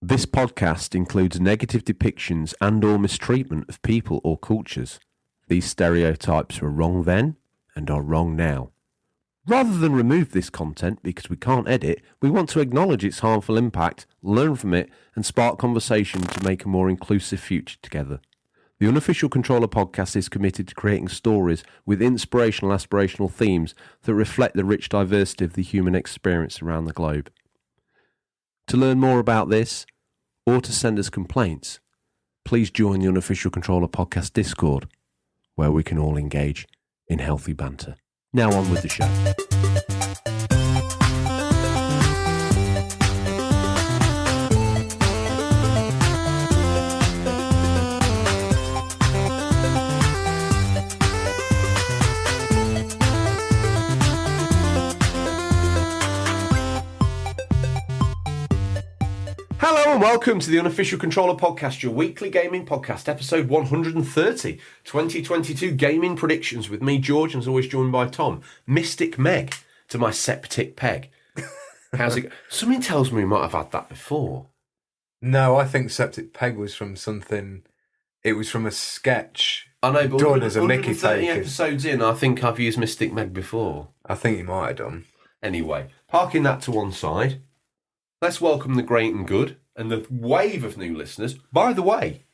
This podcast includes negative depictions and/or mistreatment of people or cultures. These stereotypes were wrong then and are wrong now. Rather than remove this content because we can't edit, we want to acknowledge its harmful impact, learn from it, and spark conversation to make a more inclusive future together. The Unofficial Controller podcast is committed to creating stories with inspirational, aspirational themes that reflect the rich diversity of the human experience around the globe. To learn more about this, or to send us complaints, please join the Unofficial Controller podcast Discord, where we can all engage in healthy banter. Now on with the show. Hello and welcome to the Unofficial Controller podcast, your weekly gaming podcast, episode 130, 2022 gaming predictions with me, George, and as always joined by Tom. Mystic Meg to my septic peg. How's it? Something tells me we might have had that before. No, I think Septic Peg was from something. It was from a sketch. I know, but done as a Mickey 130 take. episodes in, I think I've used Mystic Meg before. I think you might have done. Anyway, parking that to one side, let's welcome the great and good and the wave of new listeners. By the way,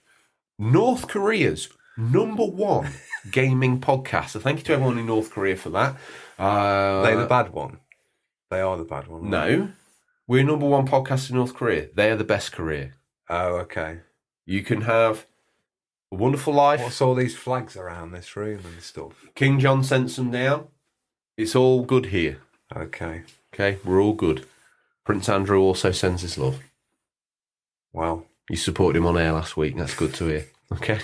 North Korea's #1 gaming podcast. So thank you to everyone in North Korea for that. They're the bad one. They are the bad one. No, we're #1 podcast in North Korea. They are the best Korea. Oh, okay. You can have a wonderful life. What's all these flags around this room and stuff? King John sent some down. It's all good here. Okay. Okay, we're all good. Prince Andrew also sends his love. Well, You supported him on air last week. That's good to hear. Okay.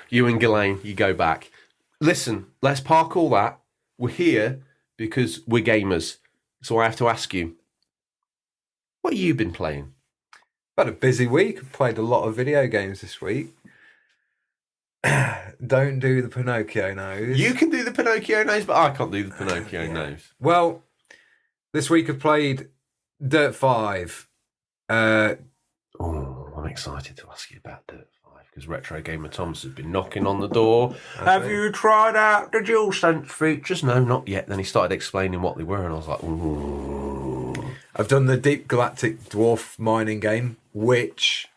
You and Ghislaine, you go back. Listen, let's park all that. We're here because we're gamers. So I have to ask you, what have you been playing? had a busy week. I've played a lot of video games this week. Don't do the Pinocchio nose. You can do the Pinocchio nose, but I can't do the Pinocchio nose. Well, this week I've played Dirt 5. I'm excited to ask you about Dirt 5 because Retro Gamer Thomas has been knocking on the door. Have you tried out the DualSense features? No, not yet. Then he started explaining what they were, and I was like, ooh. I've done the Deep Galactic Dwarf mining game, which,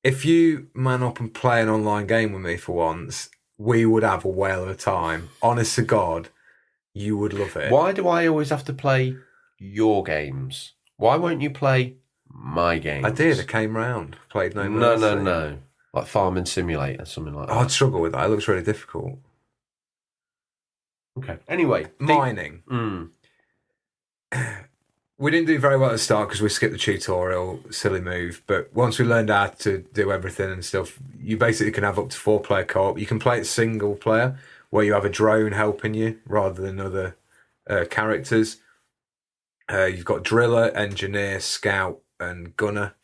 if you man up and play an online game with me for once, we would have a whale of a time. Honest to God, you would love it. Why do I always have to play your games? Why won't you play my games? I did. I came round. Played No Mercy. No. Like Farming Simulator, something like that. I'd struggle with that. It looks really difficult. Okay. Anyway. Mining. We didn't do very well at the start because we skipped the tutorial, silly move. But once we learned how to do everything and stuff, you basically can have up to 4-player co-op. You can play it single player, where you have a drone helping you rather than other characters. You've got driller, engineer, scout, and gunner.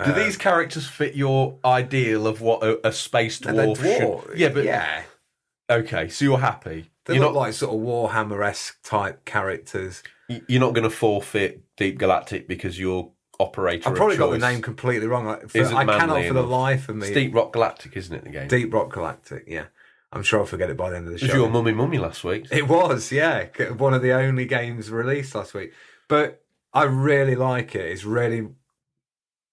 Do these characters fit your ideal of what a space dwarf should? Yeah, but yeah. Okay, so you're happy. They You're look not like sort of Warhammer-esque type characters. You're not going to forfeit Deep Galactic because you're operator. I probably of got the choice name completely wrong. I Isn't cannot manly for the enough. life of me. It's Deep Rock Galactic, isn't it? The game. Deep Rock Galactic. Yeah, I'm sure I'll forget it by the end of the It was show. your mummy last week. It was, yeah, one of the only games released last week. But I really like it. It's really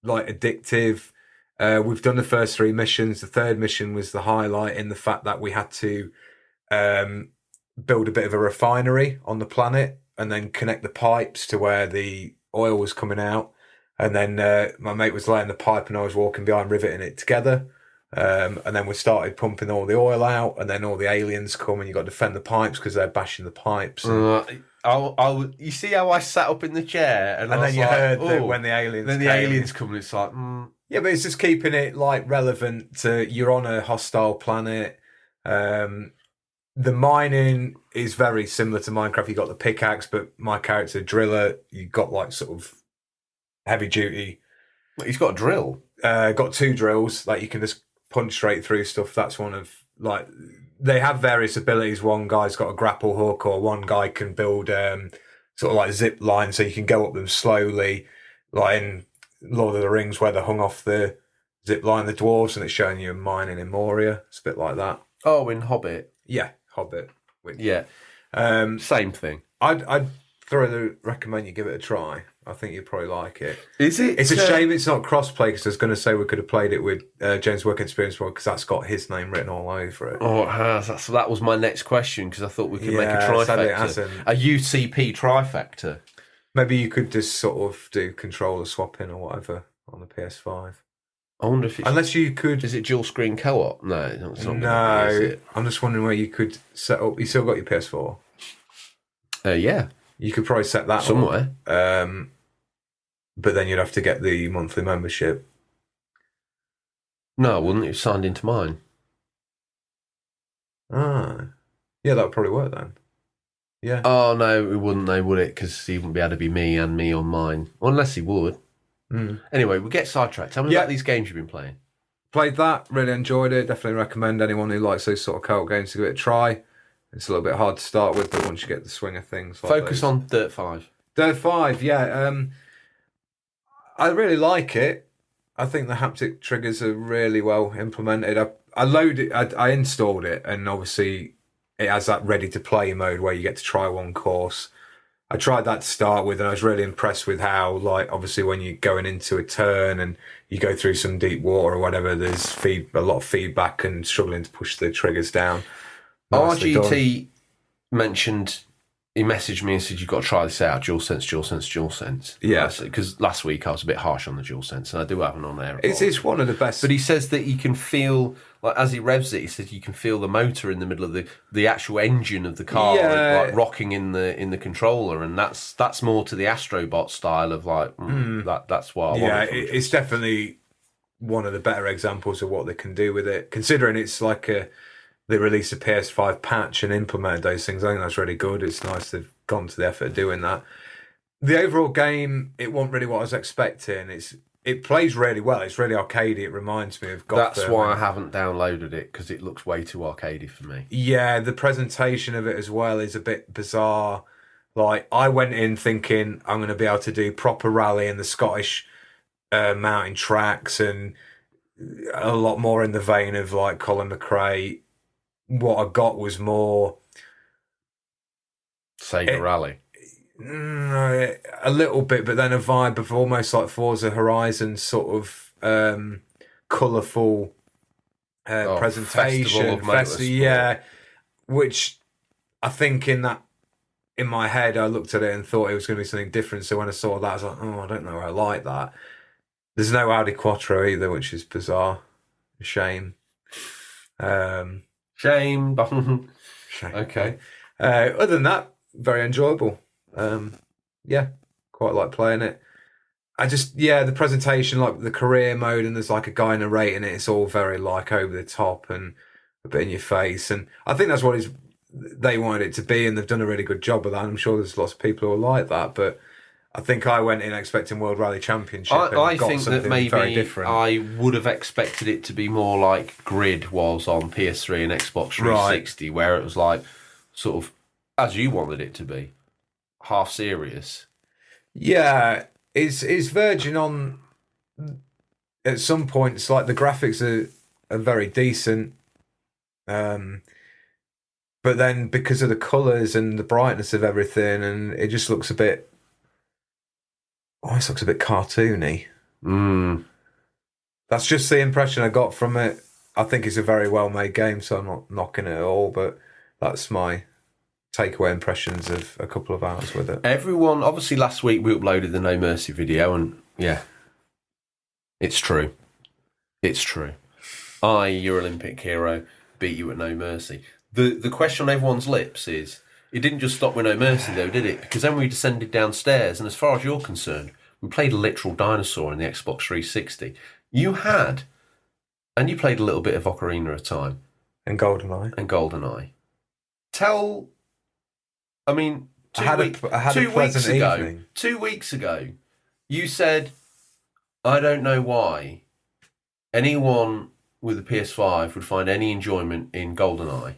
like addictive. We've done the first 3 missions. The third mission was the highlight in the fact that we had to build a bit of a refinery on the planet and then connect the pipes to where the oil was coming out. And then my mate was laying the pipe and I was walking behind riveting it together. And then we started pumping all the oil out, and then all the aliens come and you got to defend the pipes because they're bashing the pipes. You see how I sat up in the chair and then you like, heard that when the aliens then the came. aliens come and it's like Yeah, but it's just keeping it like relevant to you're on a hostile planet. The mining is very similar to Minecraft. You got the pickaxe, but my character driller, you got like sort of heavy duty. he's got a drill. Got 2 drills, like you can just punch straight through stuff. That's one of like they have various abilities. One guy's got a grapple hook, or one guy can build sort of like zip line, so you can go up them slowly, like in Lord of the Rings, where they hung off the zip line, the dwarves, and it's showing you a mine in Moria. It's a bit like that. Oh, in Hobbit. Yeah, Hobbit. Yeah, same thing. I'd thoroughly recommend you give it a try. I think you'd probably like it. Is it? It's a shame it's not cross-play, because I was going to say we could have played it with James Work Experience World, because that's got his name written all over it. Oh, it has. That was my next question, because I thought we could make a sadly it trifecta. hasn't. A UCP trifecta. Maybe you could just sort of do controller swapping or whatever on the PS5. I wonder if it's... Unless you could... Is it dual screen co-op? No, it's not gonna be, is it? I'm just wondering where you could set up... You still got your PS4? Yeah. You could probably set that somewhere. up. But then you'd have to get the monthly membership. No, I wouldn't. It's signed into mine. Ah. Yeah, that would probably work then. Yeah. Oh, no, it wouldn't, though, would it? Because he wouldn't be able to be me and me on mine. Unless he would. Anyway, we'll get sidetracked. Tell me about these games you've been playing. Played that. Really enjoyed it. Definitely recommend anyone who likes those sort of co-op games to give it a try. It's a little bit hard to start with, but once you get the swing of things... Like Focus on Dirt 5. Dirt 5, yeah. I really like it. I think the haptic triggers are really well implemented. I installed it, and obviously it has that ready to play mode where you get to try one course. I tried that to start with, and I was really impressed with how, like, obviously when you're going into a turn and you go through some deep water or whatever, there's a lot of feedback and struggling to push the triggers down. RGT mentioned, he messaged me and said, you've got to try this out, DualSense. Yeah. Because last week I was a bit harsh on the DualSense, and I do have an on-air. It's one of the best. But he says that you can feel, like as he revs it, he says you can feel the motor in the middle of the actual engine of the car, like rocking in the controller, and that's more to the Astrobot style of like, that's what I want. Yeah, it's definitely one of the better examples of what they can do with it, considering it's like they released a PS5 patch and implemented those things. I think that's really good. It's nice they've gone to the effort of doing that. The overall game, it wasn't really what I was expecting. It plays really well. It's really arcadey. It reminds me of Gotham. That's why I haven't downloaded it, because it looks way too arcadey for me. Yeah, the presentation of it as well is a bit bizarre. Like, I went in thinking I'm going to be able to do proper rally in the Scottish mountain tracks, and a lot more in the vein of like Colin McRae. What I got was more Sega Rally. A little bit, but then a vibe of almost like Forza Horizon sort of colourful presentation. Yeah, which I think in my head I looked at it and thought it was going to be something different. So when I saw that, I was like, oh, I don't know, I like that. There's no Audi Quattro either, which is bizarre. A shame. Shame. Okay. Other than that, very enjoyable. Yeah, quite like playing it. The presentation, like the career mode, and there's like a guy narrating it. It's all very like over the top and a bit in your face. And I think that's what they wanted it to be, and they've done a really good job with that. I'm sure there's lots of people who are like that, but I think I went in expecting World Rally Championship. I think that maybe I would have expected it to be more like Grid was on PS3 and Xbox 360, where it was like sort of as you wanted it to be, half serious. Yeah, it's verging on. At some points, like the graphics are very decent, but then because of the colours and the brightness of everything, and it just looks a bit. Almost looks a bit cartoony. That's just the impression I got from it. I think it's a very well-made game, so I'm not knocking it at all, but that's my takeaway impressions of a couple of hours with it. Everyone, obviously last week we uploaded the No Mercy video, and yeah, it's true. It's true. Your Olympic hero, beat you at No Mercy. The question on everyone's lips is, it didn't just stop with No Mercy, though, did it? Because then we descended downstairs, and as far as you're concerned, we played a literal dinosaur in the Xbox 360. You played a little bit of Ocarina of Time. And GoldenEye. Two weeks ago, you said, I don't know why anyone with a PS5 would find any enjoyment in GoldenEye.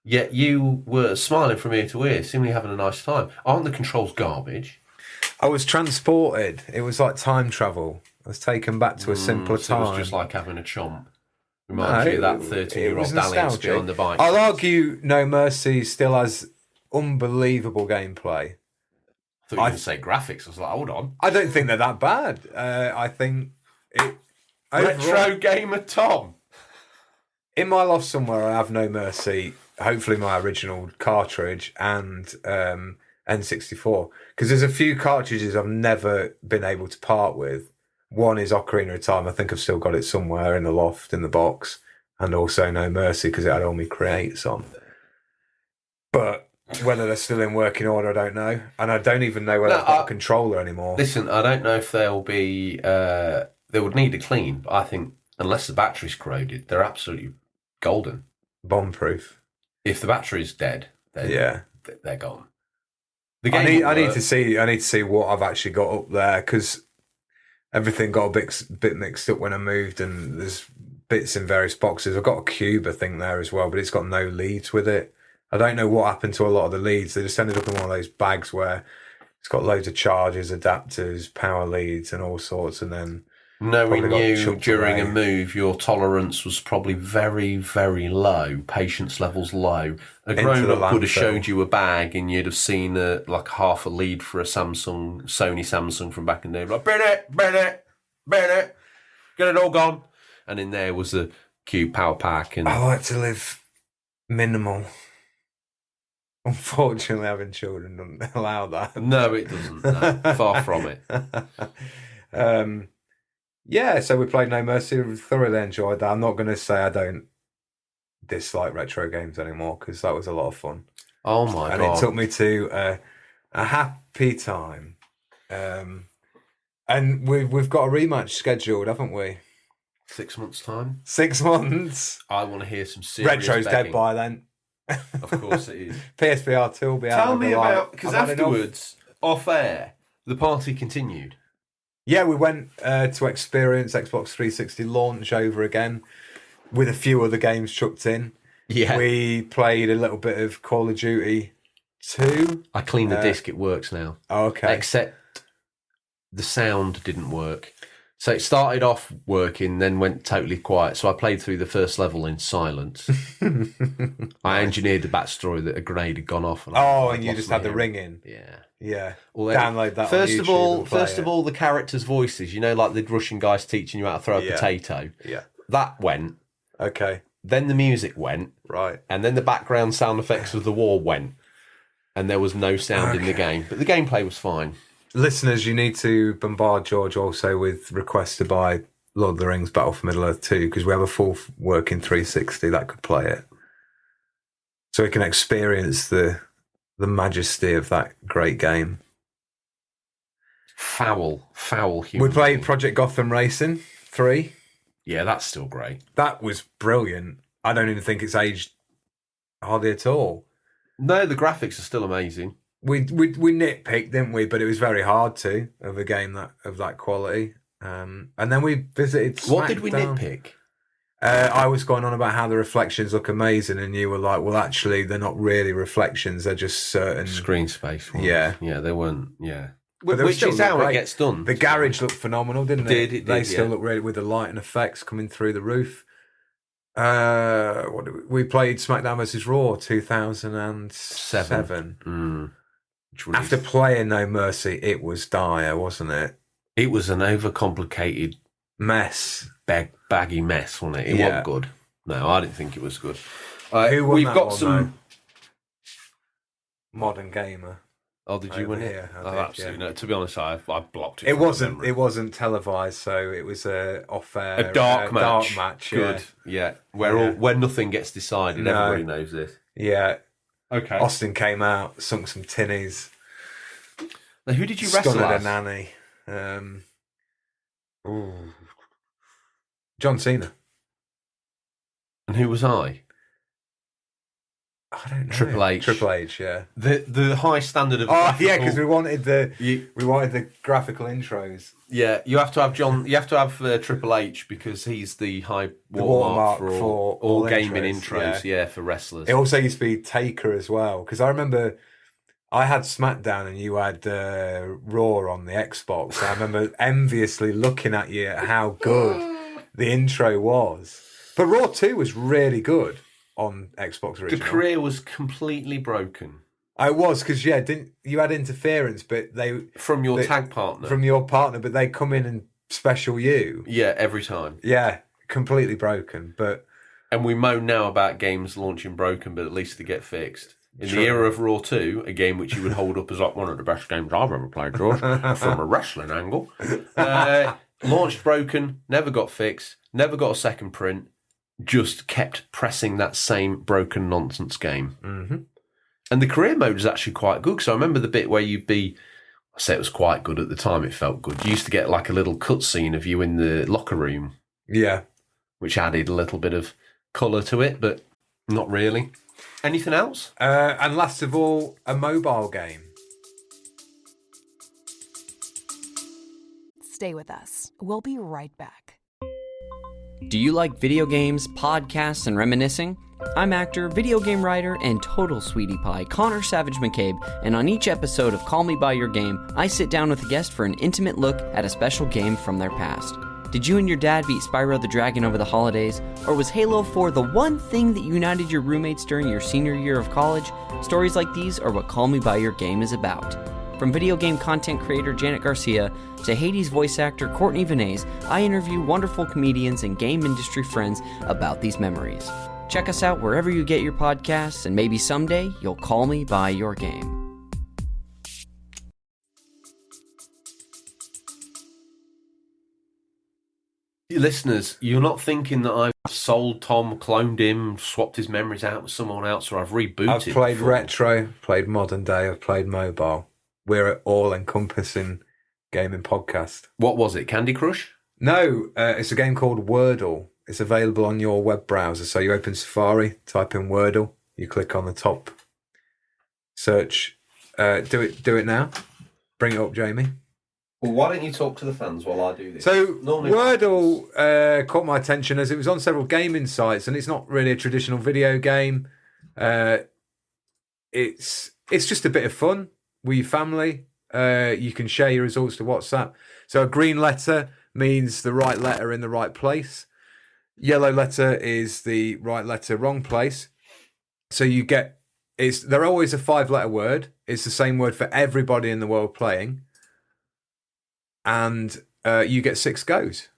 Yet you were smiling from ear to ear, seemingly having a nice time. Aren't the controls garbage? I was transported. It was like time travel. I was taken back to a simpler So it was time. just like having a chomp. No, Reminds you of that it 13-year-old was dalliance nostalgic. behind the bike. I'll argue No Mercy still has unbelievable gameplay. I thought you were going to say graphics. I was like, hold on. I don't think they're that bad. I think it. Retro gamer Tom. In my loft somewhere, I have No Mercy. Hopefully, my original cartridge and N64. Because there's a few cartridges I've never been able to part with. One is Ocarina of Time. I think I've still got it somewhere in the loft in the box, and also No Mercy because it had all my creates on. But whether they're still in working order, I don't know, and I don't even know whether I've got a controller anymore. Listen, I don't know if they'll be. They would need a clean, but I think unless the battery's corroded, they're absolutely golden. Bomb-proof. If the battery's dead, then they're gone. The game I need to see what I've actually got up there because everything got a bit mixed up when I moved, and there's bits in various boxes. I've got a cube, I think, there as well, but it's got no leads with it. I don't know what happened to a lot of the leads. They just ended up in one of those bags where it's got loads of chargers, adapters, power leads, and all sorts. And then knowing you during a move, your tolerance was probably very, very low. Patience levels low. A grown-up would have showed you a bag, and you'd have seen like half a lead for a Sony Samsung from back in the day. Like, burn it, get it all gone. And in there was a cube power pack. And I like to live minimal. Unfortunately, having children doesn't allow that. No, it doesn't. No. Far from it. Yeah, so we played No Mercy. Thoroughly enjoyed that. I'm not going to say I don't dislike retro games anymore because that was a lot of fun. Oh my god! And it took me to a happy time. And we've got a rematch scheduled, haven't we? 6 months' time. 6 months. I want to hear some serious Retro's begging. dead by then. Of course it is. PSVR 2 will be out. Tell me about, because afterwards, off air, the party continued. Yeah, we went to experience Xbox 360 launch over again with a few other games chucked in. Yeah. We played a little bit of Call of Duty 2. I cleaned the disc, it works now. Oh, okay. Except the sound didn't work. So it started off working, then went totally quiet. So I played through the first level in silence. I engineered the backstory that a grenade had gone off. And you just had the ring in. Yeah. Yeah. Well, download that first on of YouTube first of all, the characters' voices. You know, like the Russian guys teaching you how to throw a potato. Yeah. That went. Okay. Then the music went. Right. And then the background sound effects of the war went. And there was no sound in the game. But the gameplay was fine. Listeners, you need to bombard George also with requests to buy Lord of the Rings Battle for Middle-earth 2 because we have a full working 360 that could play it. So we can experience the majesty of that great game. Foul human. We played Project Gotham Racing 3. Yeah, that's still great. That was brilliant. I don't even think it's aged hardly at all. No, the graphics are still amazing. We nitpicked, didn't we? But it was very hard to of a game of that quality. And then we visited SmackDown. What did we nitpick? I was going on about how the reflections look amazing, and you were like, "Well, actually, they're not really reflections; they're just certain screen space." Yeah, they weren't. Yeah, which is how it gets done. The garage looked phenomenal, didn't it? They still look really with the light and effects coming through the roof. We played SmackDown vs Raw 2007. After playing No Mercy, it was dire, wasn't it? It was an overcomplicated mess, baggy mess, wasn't it? It wasn't good. No, I didn't think it was good. We've got some Modern Gamer. Oh, did you win it? Absolutely. No, to be honest, I blocked it. It wasn't televised, so it was a off-air, a dark match. Good, yeah. Where nothing gets decided. No. Everybody knows this. Yeah. Okay. Austin came out, sunk some tinnies. Now, who did you wrestle as? A nanny. John Cena. And who was I? I don't know. Triple H. Triple H, yeah. The high standard of Oh, yeah, because we wanted You- the graphical intros. Yeah, you have to have John. You have to have Triple H because he's the high watermark watermark for for all all gaming intros, intros. Yeah, for wrestlers. It also used to be Taker as well, because I remember I had SmackDown and you had Raw on the Xbox. I remember enviously looking at you at how good the intro was. But Raw 2 was really good on Xbox The original. career was completely broken I was, because didn't you had interference, but from your They- tag partner. from your partner, but they come in and special you. Yeah, every time. Yeah, completely broken. But And we moan now about games launching broken, but at least they get fixed. In True. the era of Raw 2, a game which you would hold up as like one of the best games I've ever played, George, from a wrestling angle. Launched broken, never got fixed, never got a second print, just kept pressing that same broken nonsense game. mm-hmm. And the career mode is actually quite good, because I remember the bit where you'd be, I say it was quite good at the time, it felt good. You used to get like a little cutscene of you in the locker room, Yeah. which added a little bit of colour to it, but not really. Anything else? And last of all, a mobile game. Stay with us. We'll be right back. Do you like video games, podcasts, and reminiscing? I'm actor, video game writer, and total sweetie pie Connor Savage McCabe, and on each episode of Call Me By Your Game, I sit down with a guest for an intimate look at a special game from their past. Did you and your dad beat Spyro the Dragon over the holidays? Or was Halo 4 the one thing that united your roommates during your senior year of college? Stories like these are what Call Me By Your Game is about. From video game content creator Janet Garcia to Hades voice actor Courtney Vinay's, I interview wonderful comedians and game industry friends about these memories. Check us out wherever you get your podcasts, and maybe someday you'll call me by your game. Listeners, you're not thinking that I've sold Tom, cloned him, swapped his memories out with someone else, or I've rebooted. I've played before. retro, played modern day, I've played mobile. We're an all-encompassing gaming podcast. What was it? Candy Crush? No, it's a game called Wordle. It's available on your web browser. So you open Safari, type in Wordle, you click on the top search. Do it now. Bring it up, Jamie. Well, why don't you talk to the fans while I do this? So Normally- Wordle caught my attention as it was on several gaming sites, and it's not really a traditional video game. It's just a bit of fun with your family. You can share your results to WhatsApp. So a green letter means the right letter in the right place. Yellow letter is the right letter, wrong place. So they're always a 5-letter word. It's the same word for everybody in the world playing. And you get 6 goes.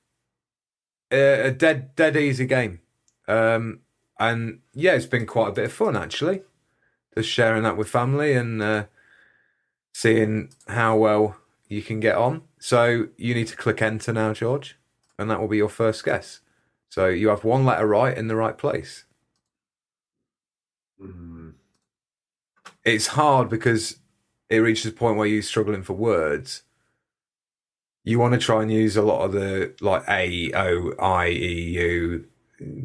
A dead easy game. And yeah, it's been quite a bit of fun actually. Just sharing that with family and seeing how well you can get on. So you need to click enter now, George, and that will be your first guess. So you have 1 letter right in the right place. It's hard because it reaches a point where you're struggling for words. You want to try and use a lot of the like A, O, I, E, U,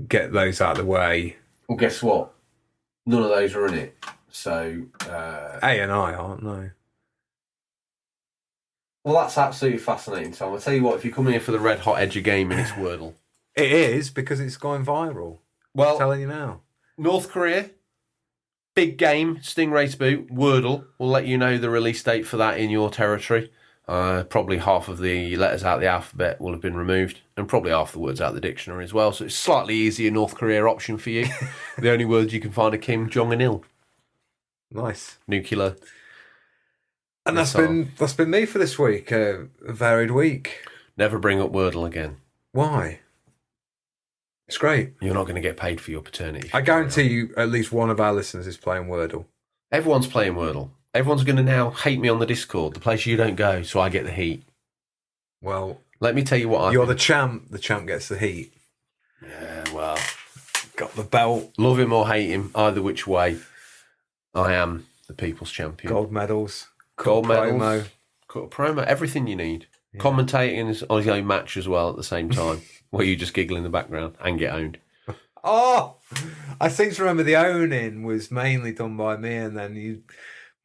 get those out of the way. Well, guess what? None of those are in it. So, A and I aren't, no. well, that's absolutely fascinating, Tom. I'll tell you what, if you come here for the red hot edge of gaming, it's Wordle. It is because it's going viral. Well, I'm telling you now. North Korea, big game, Stingray's boot, Wordle. We'll let you know the release date for that in your territory. Probably half of the letters out of the alphabet will have been removed, and probably half the words out of the dictionary as well. So it's slightly easier North Korea option for you. The only words you can find are Kim Jong-il, Nice. nuclear. And Missile. that's been me for this week. A varied week. Never bring up Wordle again. Why? It's great. You're not going to get paid for your paternity. I guarantee you at least one of our listeners is playing Wordle. Everyone's playing Wordle. Everyone's going to now hate me on the Discord, the place you don't go, so I get the heat. Well, Let me tell you what I you're the champ. The champ gets the heat. Yeah, well, Got the belt, love him or hate him, either which way, I am the people's champion. gold medals, Gold medals. promo. Cut a promo, everything you need. Commentating on his own match as well at the same time, where you just giggle in the background and get owned. Oh, I seem to remember the owning was mainly done by me, and then you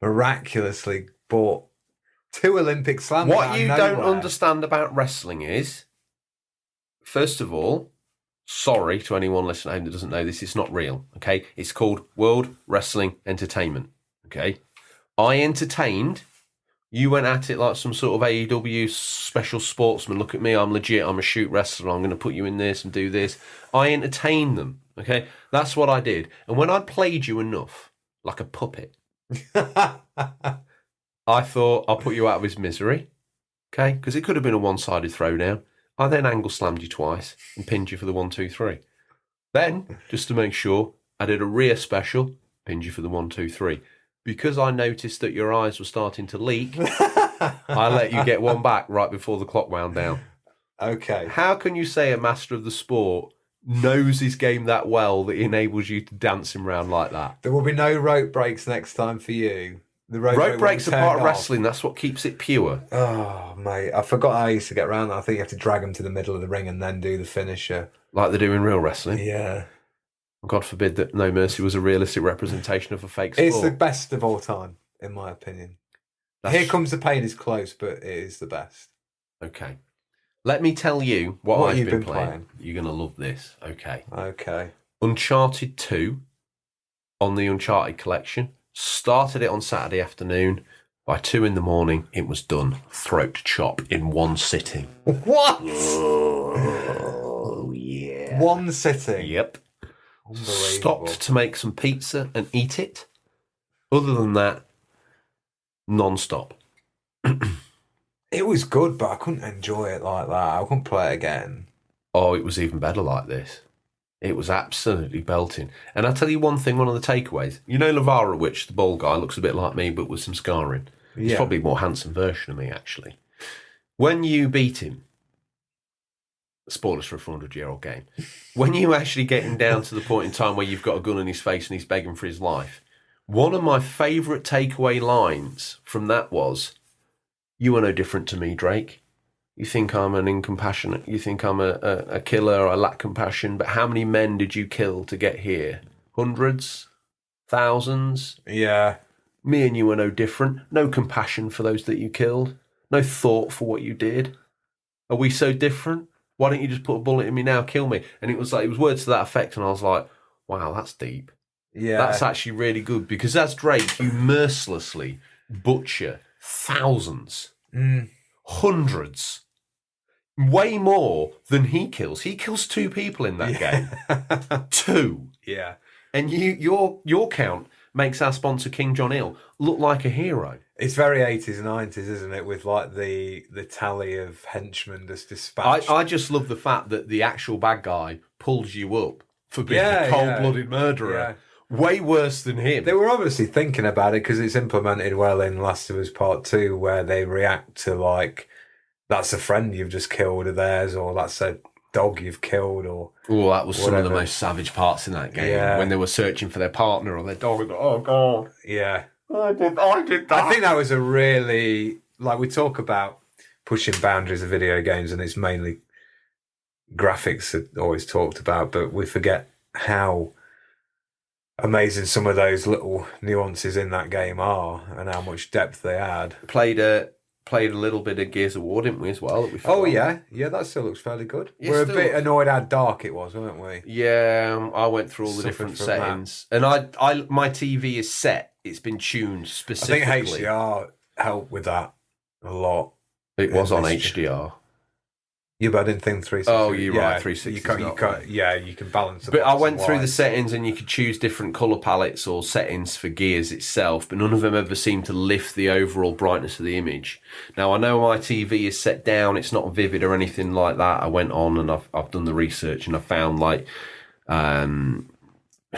miraculously bought 2 Olympic slams. What you don't understand about wrestling is, first of all, sorry to anyone listening at home that doesn't know this, it's not real, okay? It's called World Wrestling Entertainment, okay? I entertained, you went at it like some sort of AEW special sportsman. Look at me, I'm legit, I'm a shoot wrestler, I'm going to put you in this and do this. I entertained them, okay? That's what I did. And when I'd played you enough, like a puppet, I thought, I'll put you out of his misery, okay? Because it could have been a one-sided throwdown. I then angle slammed you twice and pinned you for the 1, 2, 3. Then, just to make sure, I did a rear special, pinned you for the 1, 2, 3. Because I noticed that your eyes were starting to leak, I let you get one back right before the clock wound down. Okay. How can you say a master of the sport knows his game that well that he enables you to dance him round like that? There will be no rope breaks next time for you. The rope breaks are part of off. wrestling. That's what keeps it pure. Oh, mate. I forgot how I used to get around that. I think you have to drag them to the middle of the ring and then do the finisher. Like they do in real wrestling. Yeah. God forbid that No Mercy was a realistic representation of a fake sport. It's the best of all time, in my opinion. Here Comes the Pain is close, but it is the best. Okay. Let me tell you what I've you've been playing. You're going to love this. Okay. Okay. Uncharted 2 on the Uncharted collection. Started it on Saturday afternoon. By 2 a.m, it was done. Throat chop in one sitting. What? Oh, yeah. One sitting? Yep. Unbelievable. Stopped to make some pizza and eat it. Other than that, non-stop. It was good, but I couldn't enjoy it like that. I couldn't play it again. Oh, it was even better like this. It was absolutely belting. And I'll tell you one thing, one of the takeaways. You know Lavarovich, the bald guy, looks a bit like me, but with some scarring. He's probably a more handsome version of me, actually. When you beat him, spoilers for a 400-year-old game, when you actually get him down to the point in time where you've got a gun in his face and he's begging for his life, one of my favourite takeaway lines from that was, "You are no different to me, Drake. You think I'm an incompassionate, you think I'm a killer, I lack compassion, but how many men did you kill to get here? Hundreds? Thousands? Yeah. Me and you are no different. No compassion for those that you killed. No thought for what you did. Are we so different? Why don't you just put a bullet in me now, kill me?" And it was words to that effect, and I was like, wow, that's deep. Yeah. That's actually really good, because as Drake, you mercilessly butcher thousands, hundreds, way more than he kills. He kills 2 people in that game. 2. Yeah. And your count makes our sponsor, King John Hill, look like a hero. It's very 80s and 90s, isn't it? With like the tally of henchmen just dispatched. I just love the fact that the actual bad guy pulls you up for being a cold-blooded murderer. Yeah. Way worse than him. They were obviously thinking about it because it's implemented well in Last of Us Part 2, where they react to like, that's a friend you've just killed of theirs, or that's a dog you've killed, or Oh, that was some of the whatever. most savage parts in that game. Yeah. When they were searching for their partner or their dog. And, oh, God. yeah. I did that. I think that was a really, like, we talk about pushing boundaries of video games, and it's mainly graphics that always talked about, but we forget how amazing some of those little nuances in that game are and how much depth they add. Played a little bit of Gears of War, didn't we, as well? That we Oh, forgot. yeah, that still looks fairly good. Yeah, We're a still bit looks- annoyed how dark it was, weren't we? Yeah, I went through all the Suffered different from settings. And I my TV is set. It's been tuned I specifically. think HDR helped with that a lot. It was on It's- HDR. Yeah, but I didn't think 360. Oh, you're right, Yeah, 360 You can't, is you not can't, yeah, you can balance the But I blacks went and through the whites. settings and you could choose different colour palettes or settings for Gears itself, but none of them ever seemed to lift the overall brightness of the image. Now, I know my TV is set down, it's not vivid or anything like that. I went on and I've done the research and I found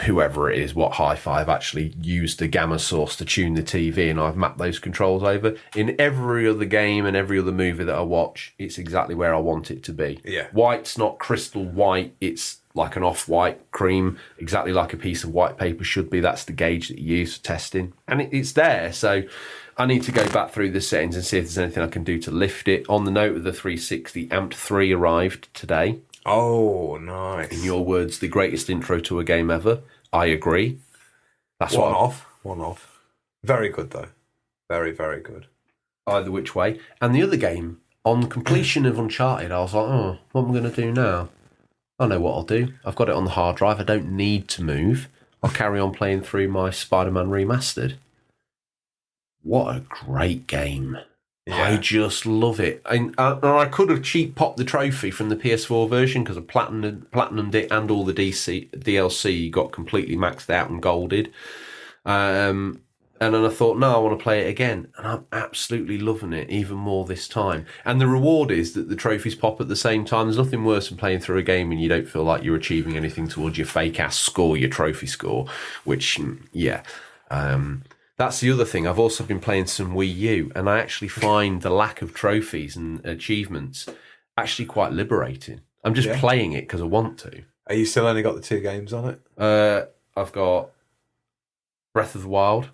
whoever it is, what Hi-Fi, have actually used the gamma source to tune the TV, and I've mapped those controls over. In every other game and every other movie that I watch, it's exactly where I want it to be. Yeah. White's not crystal white, it's like an off-white cream, exactly like a piece of white paper should be. That's the gauge that you use for testing. And it's there, so I need to go back through the settings and see if there's anything I can do to lift it. On the note of the 360, Amped 3 arrived today. Oh, nice. In your words, the greatest intro to a game ever. I agree. That's One what off. One off. Very good, though. Very, very good. either which way. And the other game, on completion of Uncharted, I was like, oh, what am I going to do now? I know what I'll do. I've got it on the hard drive. I don't need to move. I'll carry on playing through my Spider-Man Remastered. What a great game. Yeah. I just love it. And I could have cheap popped the trophy from the PS4 version because I platinumed it and all the DLC got completely maxed out and golded. And then I thought, no, I want to play it again. And I'm absolutely loving it even more this time. And the reward is that the trophies pop at the same time. There's nothing worse than playing through a game and you don't feel like you're achieving anything towards your fake-ass score, your trophy score, which, yeah. That's the other thing. I've also been playing some Wii U, and I actually find the lack of trophies and achievements actually quite liberating. I'm just playing it because I want to. Are you still only got the 2 games on it? I've got Breath of the Wild,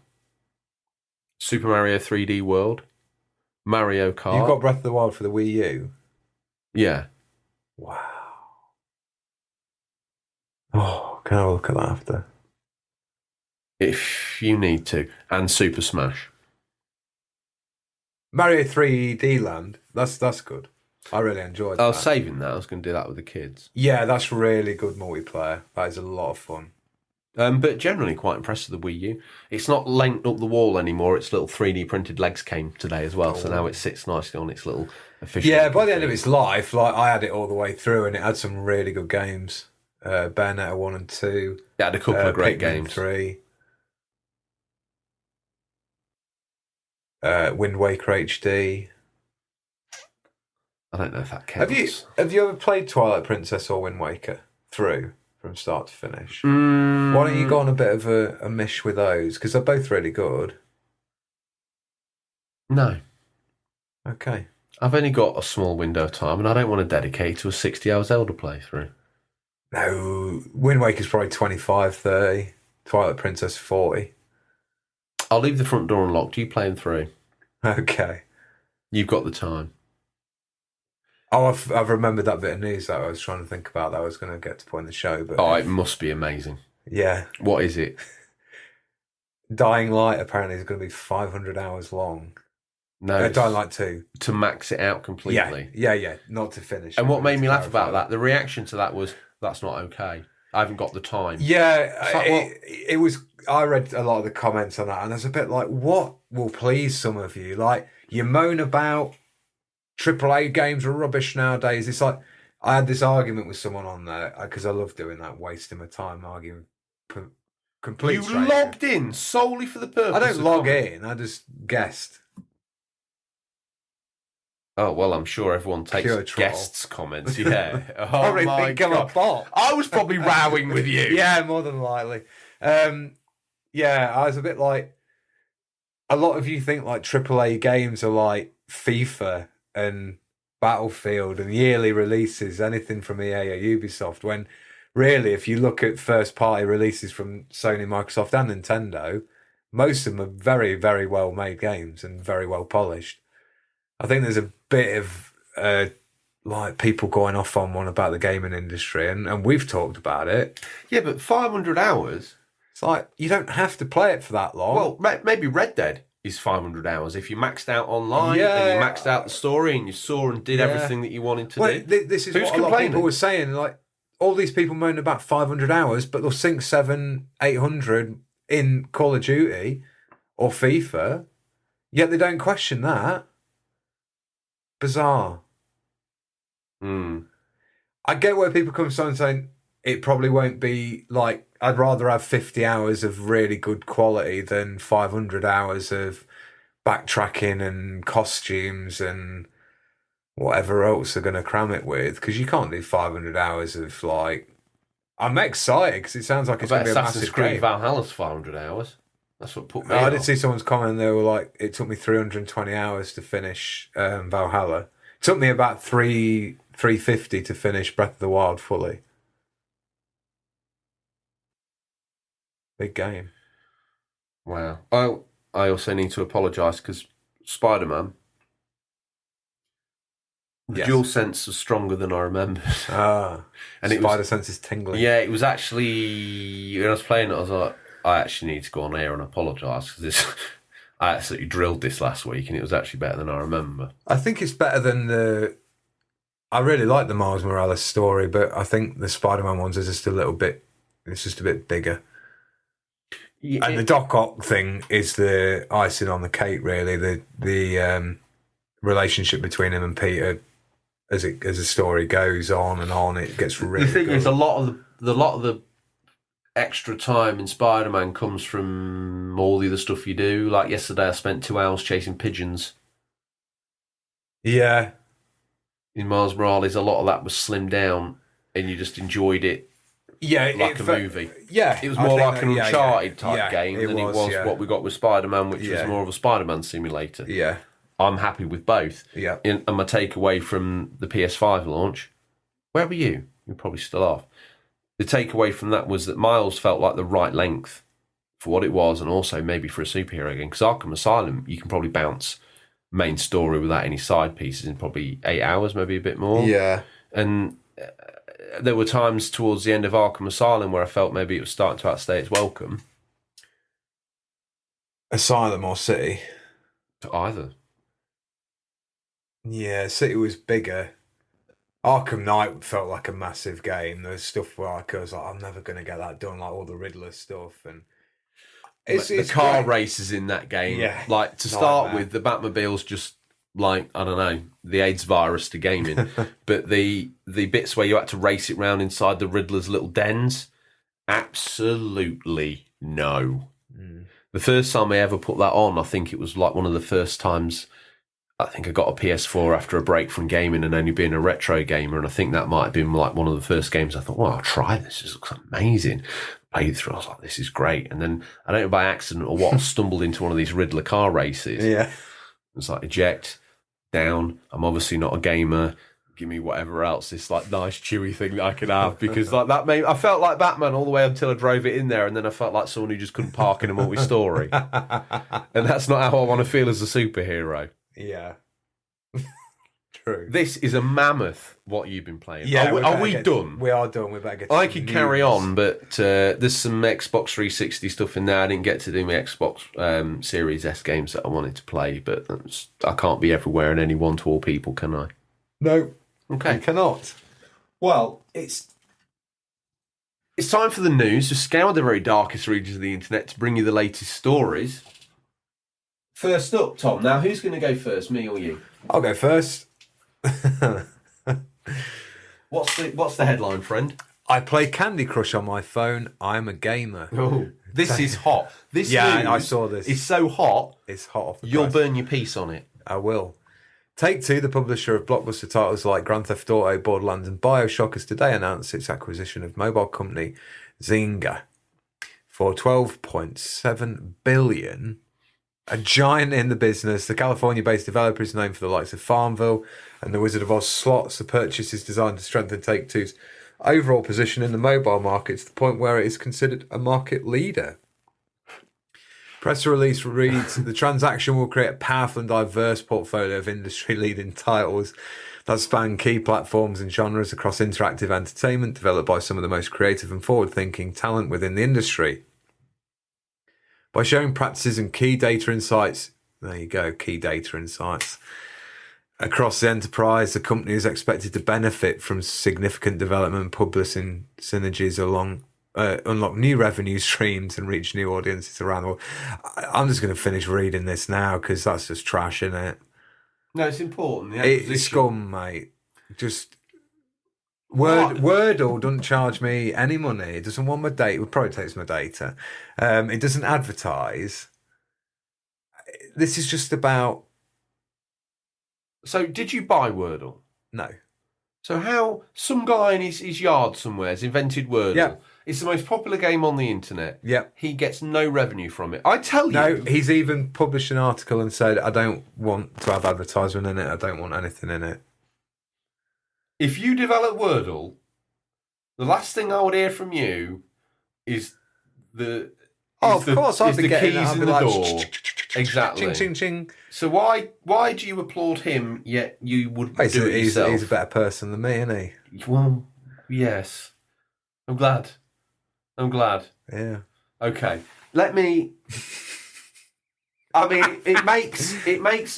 Super Mario 3D World, Mario Kart. You've got Breath of the Wild for the Wii U? Yeah. Wow. Oh, can I have a look at that after? If you need to. And Super Smash. Mario 3D Land, that's good. I really enjoyed that. I was saving that. I was going to do that with the kids. Yeah, that's really good multiplayer. That is a lot of fun. But generally quite impressed with the Wii U. It's not linked up the wall anymore. Its little 3D printed legs came today as well. So now it sits nicely on its little official... Yeah, by the end of its life, like I had it all the way through and it had some really good games. Bayonetta 1 and 2. It had a couple of great Pikmin games. 3. Wind Waker HD. I don't know if that counts. Have you ever played Twilight Princess or Wind Waker through from start to finish? Why don't you go on a bit of a mish with those? Because they're both really good. No. Okay. I've only got a small window of time and I don't want to dedicate to a 60-hour Zelda playthrough. No, Wind Waker's probably 25, 30. Twilight Princess 40. I'll leave the front door unlocked. You play them through. Okay. You've got the time. Oh, I've remembered that bit of news that I was trying to think about that I was going to get to point in the show. But Oh, it must be amazing. yeah. What is it? Dying Light apparently is going to be 500 hours long. No, Dying Light 2. to max it out completely. Yeah. Not to finish. And what made me laugh clarify about that, the reaction to that was, that's not okay. I haven't got the time. Yeah, like, it was. I read a lot of the comments on that, and there's a bit like, what will please some of you? Like, you moan about AAA games are rubbish nowadays. It's like, I had this argument with someone on there, because I love doing that, wasting my time arguing. Complete You stranger. logged in solely for the purpose I don't of log comment. in, I just guessed. Oh, well, I'm sure everyone takes Pure troll. guests' comments, yeah. Oh, Probably my think I'm a God. bot. I was probably rowing with you. Yeah, more than likely. Yeah, I was a bit like, a lot of you think like AAA games are like FIFA and Battlefield and yearly releases, anything from EA or Ubisoft, when really, if you look at first-party releases from Sony, Microsoft and Nintendo, most of them are very, very well-made games and very well polished. I think there's a bit of like people going off on one about the gaming industry, and we've talked about it. Yeah, but 500 hours? It's like, you don't have to play it for that long. Well, maybe Red Dead is 500 hours. If you maxed out online Yeah. and you maxed out the story and you saw and did Yeah. everything that you wanted to well, do. this is Who's what a lot of complaining? people were saying. Like, all these people moan about 500 hours, but they'll sink 700, 800 in Call of Duty or FIFA, yet they don't question that. Bizarre. I get where people come from saying it probably won't be like, I'd rather have 50 hours of really good quality than 500 hours of backtracking and costumes and whatever else they're going to cram it with, because you can't do 500 hours of like... I'm excited because it sounds like it's going to be a Assassin's massive Creed game. Valhalla's 500 hours. That's what put me I did off. see someone's comment, they were like, it took me 320 hours to finish Valhalla. It took me about 350 to finish Breath of the Wild fully. Big game. Wow. I also need to apologise because Spider-Man The Yes. dual sense was stronger than I remember. Ah, And it spider was- sense is tingling. Yeah, it was actually, when I was playing it, I was like, I actually need to go on air and apologise because I absolutely drilled this last week and it was actually better than I remember. I think it's better than the. I really like the Miles Morales story, but I think the Spider-Man ones are just a little bit. It's just a bit bigger. Yeah, And the Doc Ock thing is the icing on the cake, really. The relationship between him and Peter, as the story goes on and on, it gets really. the thing good. is, a lot of the extra time in Spider-Man comes from all the other stuff you do. Like yesterday, I spent 2 hours chasing pigeons. Yeah, In Miles Morales, a lot of that was slimmed down, and you just enjoyed it yeah, like a movie. Yeah, It was I more think like an that- yeah, Uncharted yeah, type yeah, game than it was yeah. what we got with Spider-Man, which Yeah. was more of a Spider-Man simulator. Yeah, I'm happy with both. yeah. And my takeaway from the PS5 launch, where were you? You're probably still off. The takeaway from that was that Miles felt like the right length for what it was, and also maybe for a superhero game. Because Arkham Asylum, you can probably bounce main story without any side pieces in probably 8 hours, maybe a bit more. Yeah. And there were times towards the end of Arkham Asylum where I felt maybe it was starting to outstay its welcome. Asylum or City? To either. Yeah, City was bigger. Arkham Knight felt like a massive game. There's stuff where I was like, I'm never going to get that done, like all the Riddler stuff. And The car great. races in that game, Yeah. like to start Nightmare. with, the Batmobile's just like, I don't know, the AIDS virus to gaming. But the bits where you had to race it round inside the Riddler's little dens, absolutely no. The first time I ever put that on, I think it was like one of the first times I think I got a PS4 after a break from gaming and only being a retro gamer. And I think that might have been like one of the first games I thought, well, I'll try this. This looks amazing. Played through, I was like, this is great. And then I don't know by accident or what, stumbled into one of these Riddler car races. Yeah. It's like eject, down. I'm obviously not a gamer. Give me whatever else, this like nice chewy thing that I can have, because like that made I felt like Batman all the way until I drove it in there, and then I felt like someone who just couldn't park in a multi-story. And that's not how I want to feel as a superhero. Yeah. True. This is a mammoth. What you've been playing? Yeah, are we done? We are done. We better get. To I some could carry news. on, but there's some Xbox 360 stuff in there. I didn't get to do my Xbox Series S games that I wanted to play, but I can't be everywhere and any one-to-all people, can I? No, Okay. you cannot. Well, it's time for the news. To scour the very darkest regions of the internet to bring you the latest stories. First up, Tom. Now, who's going to go first, me or you? I'll go first. What's the headline, friend? I play Candy Crush on my phone. I'm a gamer. Oh, this is hot. This Yeah, news I saw this. Is so hot. It's hot off the You'll press. burn your piece on it. I will. Take-Two, the publisher of blockbuster titles like Grand Theft Auto, Borderlands and BioShock, has today announced its acquisition of mobile company Zynga for $12.7 billion. A giant in the business, the California-based developer is known for the likes of Farmville and the Wizard of Oz slots. The purchase is designed to strengthen Take-Two's overall position in the mobile market to the point where it is considered a market leader. Press release reads, the transaction will create a powerful and diverse portfolio of industry-leading titles that span key platforms and genres across interactive entertainment, developed by some of the most creative and forward-thinking talent within the industry. By sharing practices and key data insights, there you go, key data insights, across the enterprise, the company is expected to benefit from significant development and publishing synergies unlock new revenue streams and reach new audiences around the world. I'm just going to finish reading this now because that's just trash, isn't it? No, it's important. It's scum, mate. Just Wordle doesn't charge me any money. It doesn't want my data. It probably takes my data. It doesn't advertise. This is just about So, did you buy Wordle? no. So how some guy in his yard somewhere has invented Wordle. Yeah. It's the most popular game on the internet. Yep. He gets no revenue from it. I tell No, you. he's even published an article and said, I don't want to have advertisement in it. I don't want anything in it. If you develop Wordle, the last thing I would hear from you is the Oh, of course, I'd is be the getting keys it. I'd in be the like, door. Exactly. Ching, ching, ching. So why do you applaud him, yet you wouldn't do it He's yourself? a better person than me, isn't he? Well, yes. I'm glad. Yeah. Okay. Let me... I mean, it makes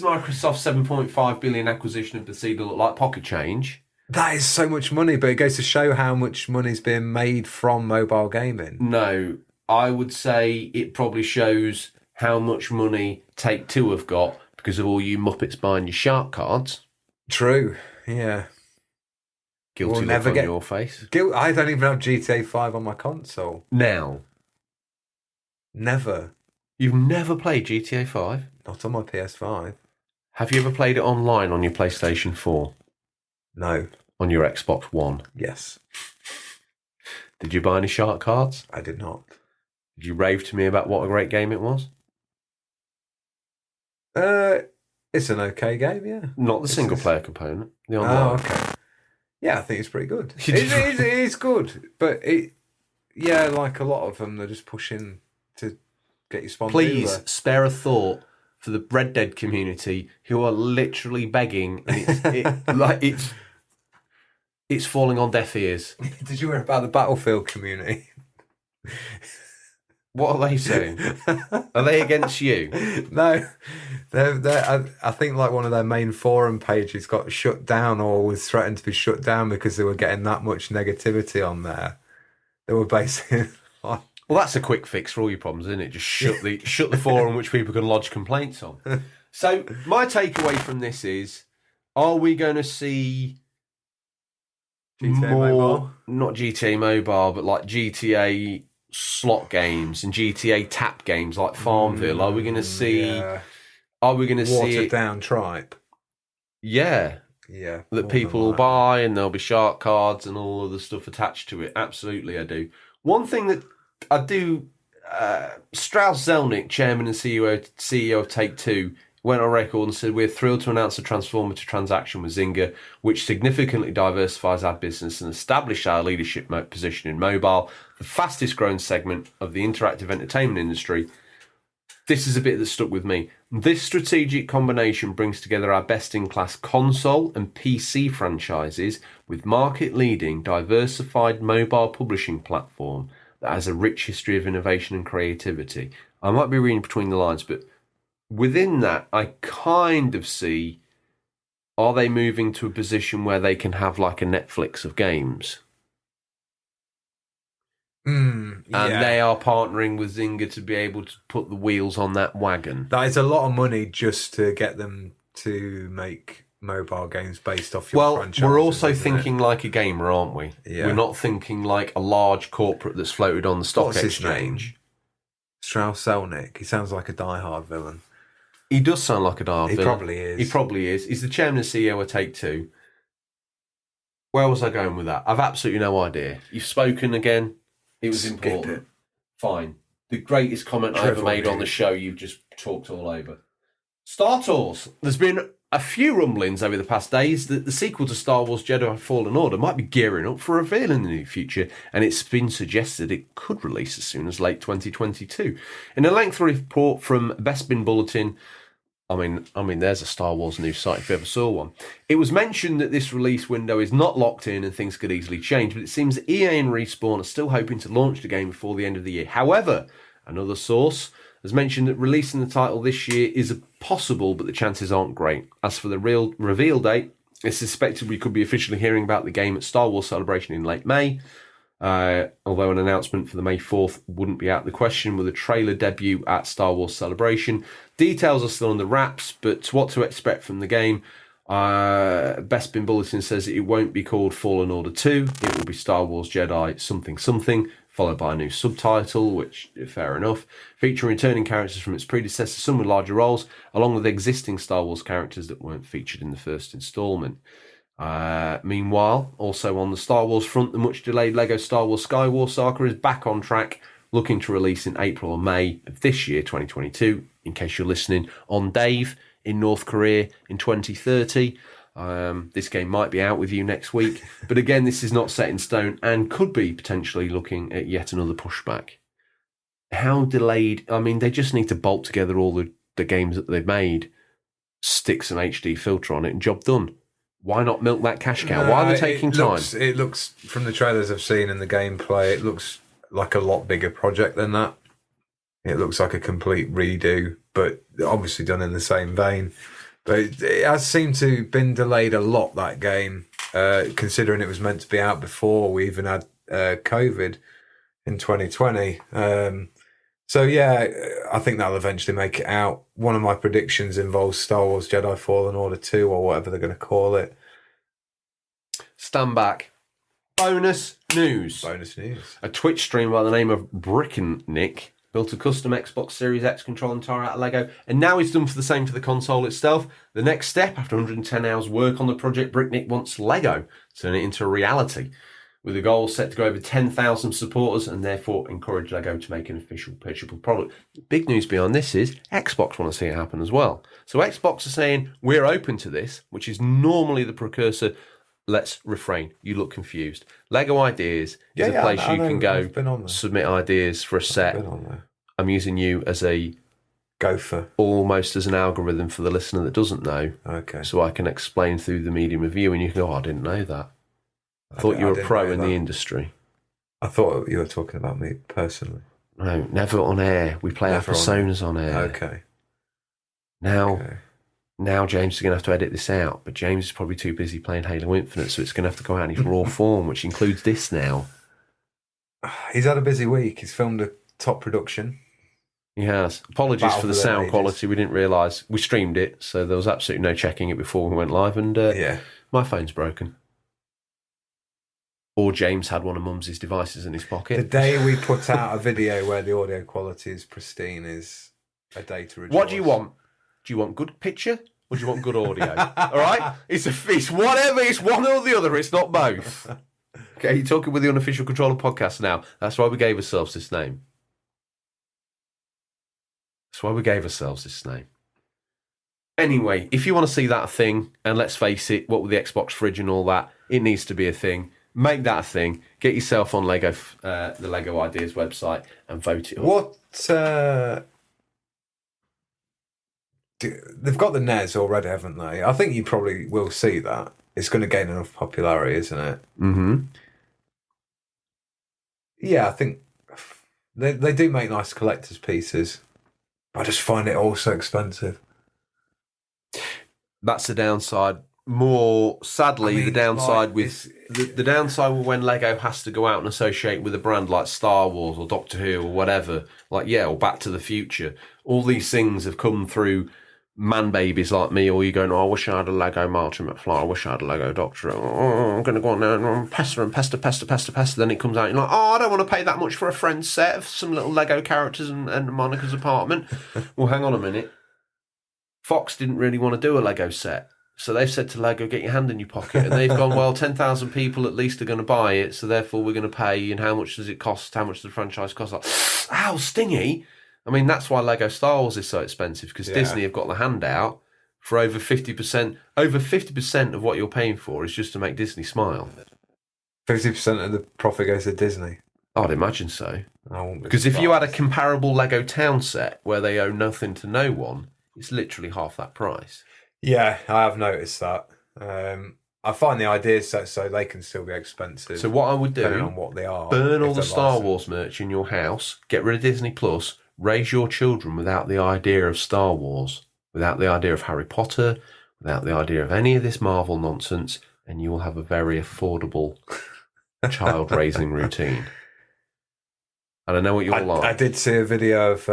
Microsoft's 7.5 billion acquisition of Bethesda look like pocket change. That is so much money, but it goes to show how much money's being made from mobile gaming. No, I would say it probably shows how much money Take-Two have got because of all you Muppets buying your shark cards. True. Yeah. Guilty We'll look never on get- your face. I don't even have GTA 5 on my console. Now, Never. you've never played GTA 5? Not on my PS5. Have you ever played it online on your PlayStation 4? No. On your Xbox One? Yes. Did you buy any shark cards? I did not. Did you rave to me about what a great game it was? It's an okay game, yeah. Not the It's single just- player component. The Oh, online. okay. Yeah, I think it's pretty good. You did It is good, but like a lot of them, they're just pushing to get you sponsored. Please spare a thought for the Red Dead community who are literally begging, and it's falling on deaf ears. Did you hear about the Battlefield community? What are they saying? Are they against you? No, I think like one of their main forum pages got shut down or was threatened to be shut down because they were getting that much negativity on there. They were basically like, Well, that's a quick fix for all your problems, isn't it? Just shut the forum which people can lodge complaints on. So my takeaway from this is: are we going to see GTA more, Mobile? not GTA Mobile, but like GTA slot games and GTA tap games like Farmville? Are we going to see? Yeah. Are we going to see Watered it? down tripe? Yeah, Yeah, that more people than will likely. buy, and there'll be shark cards and all other stuff attached to it. Absolutely, I do. One thing that I do, Strauss Zelnick, chairman and CEO of Take-Two, went on record and said, "We're thrilled to announce a transformative transaction with Zynga, which significantly diversifies our business and establishes our leadership position in mobile, the fastest growing segment of the interactive entertainment industry." This is a bit that stuck with me. This strategic combination brings together our best-in-class console and PC franchises with market-leading, diversified mobile publishing platform that has a rich history of innovation and creativity. I might be reading between the lines, but within that, I kind of see, are they moving to a position where they can have like a Netflix of games? And they are partnering with Zynga to be able to put the wheels on that wagon. That is a lot of money just to get them to make mobile games based off your Well, franchise. we're also thinking like a gamer, aren't we? Yeah. We're not thinking like a large corporate that's floated on the stock What's his exchange. Strauss Zelnick. He sounds like a diehard villain. He does sound like a diehard He villain. probably is. He probably is. He's the chairman and CEO of Take-Two. Where was I going with that? I've absolutely no idea. You've spoken again. It was Skip important. it. Fine. The greatest comment I ever Trivial made on the news. show, you've just talked all over. Star Tours. There's been a few rumblings over the past days that the sequel to Star Wars Jedi Fallen Order might be gearing up for a reveal in the near future, and it's been suggested it could release as soon as late 2022. In a lengthy report from Bespin Bulletin, I mean, there's a Star Wars news site if you ever saw one. It was mentioned that this release window is not locked in and things could easily change, but it seems that EA and Respawn are still hoping to launch the game before the end of the year. However, another source has mentioned that releasing the title this year is possible, but the chances aren't great. As for the real reveal date, it's suspected we could be officially hearing about the game at Star Wars Celebration in late May. Although an announcement for the May 4th wouldn't be out of the question with a trailer debut at Star Wars Celebration. Details are still on the wraps, but what to expect from the game, Bespin Bulletin says it won't be called Fallen Order 2, it will be Star Wars Jedi something something, followed by a new subtitle, which, fair enough, featuring returning characters from its predecessor, some with larger roles, along with existing Star Wars characters that weren't featured in the first instalment. Meanwhile, also on the Star Wars front, the much delayed Lego Star Wars Skywars Saga is back on track, looking to release in April or May of this year, 2022, in case you're listening on Dave in North Korea in 2030. This game might be out with you next week, but again, this is not set in stone and could be potentially looking at yet another pushback. How delayed? I mean, they just need to bolt together all the the games that they've made, sticks an HD filter on it, and job done. Why not milk that cash cow? Why are they taking time? It looks, from the trailers I've seen and the gameplay, it looks like a lot bigger project than that. It looks like a complete redo, but obviously done in the same vein. But it has seemed to have been delayed a lot, that game, considering it was meant to be out before we even had COVID in 2020. So yeah, I think that'll eventually make it out. One of my predictions involves Star Wars Jedi Fallen Order 2, or whatever they're going to call it. Stand back. Bonus news. Bonus news. A Twitch streamer by the name of Bricken Nick built a custom Xbox Series X control entire out of Lego, and now he's done for the same for the console itself. The next step, after 110 hours work on the project, Bricknick wants Lego to turn it into a reality, with a goal set to go over 10,000 supporters and therefore encourage Lego to make an official purchasable product. Big news behind this is Xbox want to see it happen as well. So Xbox are saying, we're open to this, which is normally the precursor. Let's refrain. You look confused. Lego Ideas is a place you can go submit ideas for a set. I'm using you as a gopher, almost as an algorithm for the listener that doesn't know. Okay. So I can explain through the medium of you, and you can go, I didn't know that. I thought you were a pro in the industry. I thought you were talking about me personally. No, never on air. We play our personas on air. Okay. Now James is going to have to edit this out, but James is probably too busy playing Halo Infinite, so it's going to have to go out in its raw form, which includes this now. He's had a busy week. He's filmed a top production. He has. Apologies for the sound quality. We didn't realise. We streamed it, so there was absolutely no checking it before we went live, and my phone's broken. Or James had one of Mums's devices in his pocket. The day we put out a video where the audio quality is pristine is a day to rejoice. What do you want? Do you want good picture or do you want good audio? All right? It's whatever. It's one or the other. It's not both. Okay, you're talking with the Unofficial Controller podcast now. That's why we gave ourselves this name. Anyway, if you want to see that thing, and let's face it, what with the Xbox fridge and all that, it needs to be a thing. Make that a thing. Get yourself on Lego, the Lego Ideas website, and vote it up. What? They've got the NES already, haven't they? I think you probably will see that. It's going to gain enough popularity, isn't it? Mm-hmm. Yeah, I think they do make nice collector's pieces. I just find it all so expensive. That's the downside. More sadly, the downside with the downside with when Lego has to go out and associate with a brand like Star Wars or Doctor Who or whatever, or Back to the Future. All these things have come through man babies like me, or you going, I wish I had a Lego Martin McFly, I wish I had a Lego Doctor Who. I'm going to go on there and pester. Then it comes out, you're like, I don't want to pay that much for a friend's set of some little Lego characters and Monica's apartment. Well, hang on a minute. Fox didn't really want to do a Lego set. So they've said to Lego, get your hand in your pocket. And they've gone, well, 10,000 people at least are going to buy it, so therefore we're going to pay. And how much does it cost? How much does the franchise cost? Like, ow, stingy. I mean, that's why Lego Star Wars is so expensive, because Disney have got the handout for over 50%. Over 50% of what you're paying for is just to make Disney smile. 50% of the profit goes to Disney? I'd imagine so. Because if if you had a comparable Lego town set where they owe nothing to no one, it's literally half that price. Yeah, I have noticed that. I find the ideas so they can still be expensive. So what I would do, depending on what they are, burn all the Star Wars merch in your house, get rid of Disney Plus, raise your children without the idea of Star Wars, without the idea of Harry Potter, without the idea of any of this Marvel nonsense, and you will have a very affordable child raising routine. And I know what you're like. I did see a video of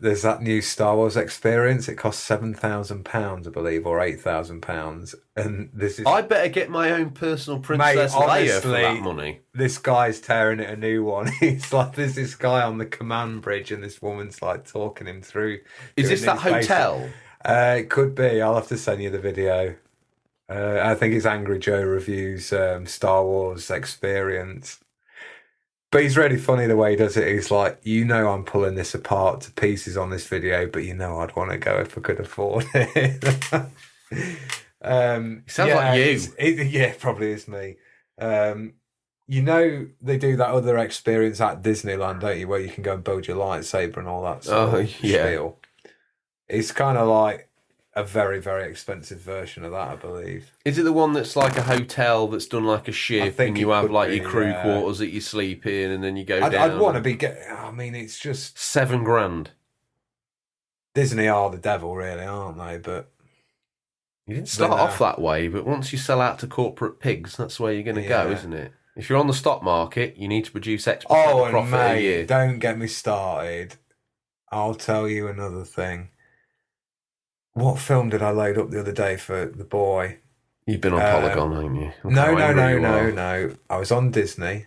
there's that new Star Wars experience. It costs £7,000, I believe, or £8,000. And this is. I better get my own personal Princess Leia for that money. This guy's tearing it a new one. He's like, there's this guy on the command bridge, and this woman's like talking him through. Is this that hotel? It could be. I'll have to send you the video. I think it's Angry Joe Reviews Star Wars experience. But he's really funny the way he does it. He's like, I'm pulling this apart to pieces on this video, but I'd want to go if I could afford it. Sounds like you. Yeah, probably is me. They do that other experience at Disneyland, don't you, where you can go and build your lightsaber and all that sort of spiel. It's kind of like a very, very expensive version of that, I believe. Is it the one that's like a hotel that's done like a ship, think and it you have could like be, your crew yeah. quarters that you sleep in, and then you go I'd down? want to be I mean, it's just $7,000. Disney are the devil, really, aren't they? But You didn't start off that way, but once you sell out to corporate pigs, that's where you're going to go, Yeah. isn't it? If you're on the stock market, you need to produce X% oh, of and profit a year. mate, don't get me started. I'll tell you another thing. What film did I load up the other day for the boy? You've been on Polygon, haven't you? Look No, how no, angry no, you no, are. no. I was on Disney,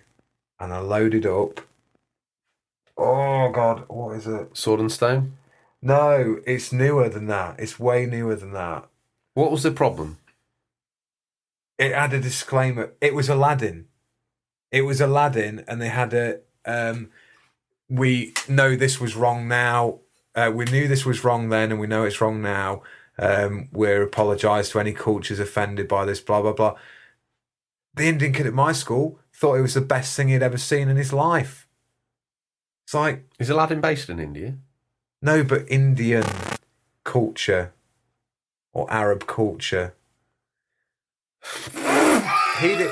and I loaded up. Oh God, what is it? Sword and Stone? No, it's newer than that. It's way newer than that. What was the problem? It had a disclaimer. It was Aladdin. It was Aladdin, and they had a. We know this was wrong now. We knew this was wrong then, and we know it's wrong now. We're apologise to any cultures offended by this. Blah blah blah. The Indian kid at my school thought it was the best thing he'd ever seen in his life. It's like, Is Aladdin based in India? no, but Indian culture or Arab culture. He did.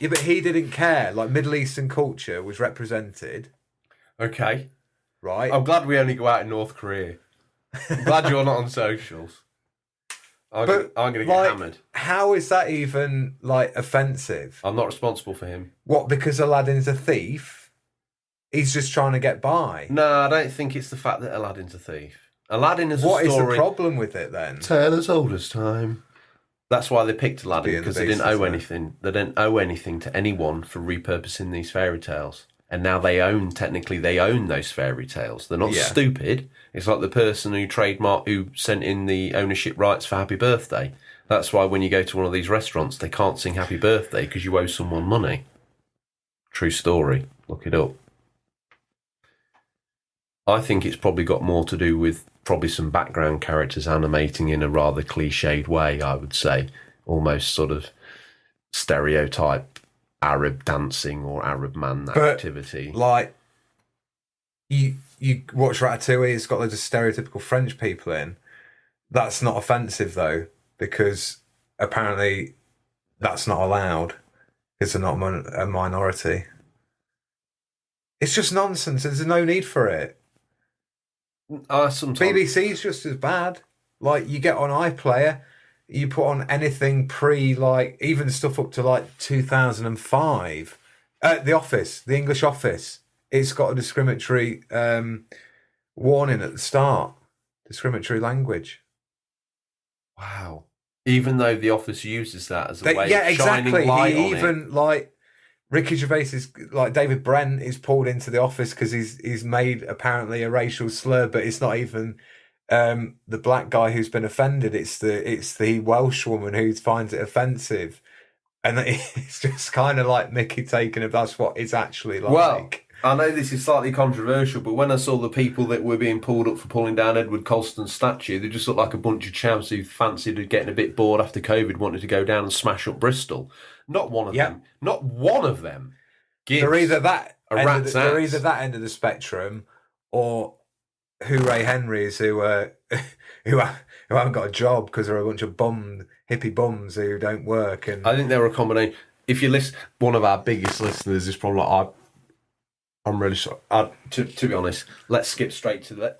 Yeah, but he didn't care. Like, Middle Eastern culture was represented, Okay. right? I'm glad we only go out in North Korea. I'm glad you're not on socials. I'm But, going to get like, hammered. How is that even, like, offensive? I'm not responsible for him. What, because Aladdin's a thief? He's just trying to get by. No, I don't think it's the fact that Aladdin's a thief. Aladdin is What a is story. the problem with it then? Tale as old as time. That's why they picked Aladdin, Beauty and the because they Beast, didn't owe isn't it? anything. They didn't owe anything to anyone for repurposing these fairy tales. And now technically they own those fairy tales. They're not Yeah. stupid. It's like the person who sent in the ownership rights for Happy Birthday. That's why when you go to one of these restaurants, they can't sing Happy Birthday because you owe someone money. True story. Look it up. I think it's probably got more to do with probably some background characters animating in a rather cliched way, I would say. Almost sort of stereotype Arab dancing or Arab man But, activity. Like, you watch Ratatouille, it's got loads of stereotypical French people in. That's not offensive, though, because apparently that's not allowed because they're not a minority. It's just nonsense. There's no need for it. Sometimes BBC's just as bad. Like, you get on iPlayer, you put on anything like, even stuff up to like 2005. The Office, the English Office, it's got a discriminatory warning at the start. Discriminatory language. Wow. Even though The Office uses that as a way Yeah, of shining exactly. light He on even it. like Ricky Gervais is like David Brent is pulled into The Office because he's made apparently a racial slur, but it's not even the black guy who's been offended. It's the Welsh woman who finds it offensive, and it's just kind of like Mickey taking it. That's what it's actually like. Well, I know this is slightly controversial, but when I saw the people that were being pulled up for pulling down Edward Colston's statue, they just looked like a bunch of chavs who fancied getting a bit bored after COVID, wanted to go down and smash up Bristol. Not one of them. Not one of them. They're either that a end of rat's they're ass. either that end of the spectrum, or Hooray Henrys who haven't got a job because they're a bunch of hippie bums who don't work. And I think they were a combination. If you listen, one of our biggest listeners is probably like, I'm really sorry. To be honest, let's skip straight to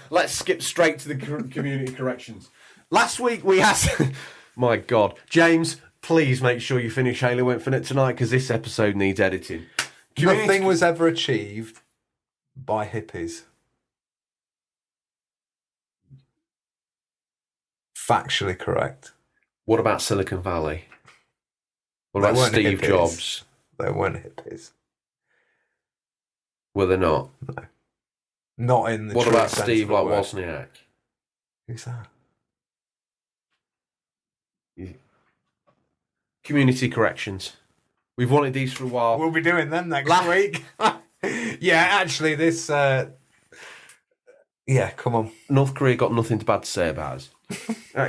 let's skip straight to the community corrections. Last week we asked, my God, James, please make sure you finish Halo Infinite tonight because this episode needs editing. nothing was ever achieved by hippies. Factually correct. What about Silicon Valley? What They about weren't Steve hippies. Jobs? They weren't hippies. Were they not? Not in the What true about sense Steve of the like word. Wozniak? Who's that? Community corrections. We've wanted these for a while. We'll be doing them next La- week. Yeah, actually, this. Yeah, come on. North Korea got nothing bad to say about us.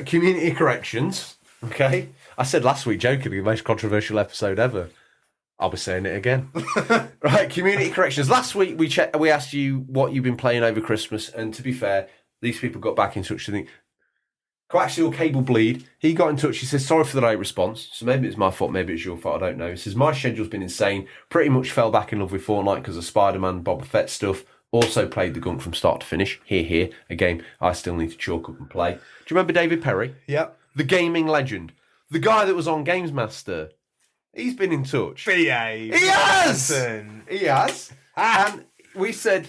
Community corrections. Okay. I said last week, jokingly, the most controversial episode ever. I'll be saying it again. Right, community corrections. Last week we asked you what you've been playing over Christmas, and to be fair, these people got back in touch. I think Coaxial Cable Bleed, he got in touch. He says, sorry for the late response. So maybe it's my fault, maybe it's your fault, I don't know. He says, my schedule's been insane. Pretty much fell back in love with Fortnite because of Spider-Man, Boba Fett stuff. Also played the Gunk from start to finish. Here, a game I still need to chalk up and play. Do you remember David Perry? Yep. The gaming legend. The guy that was on Games Master. He's been in touch. Behave. He has! Listen. He has. And we said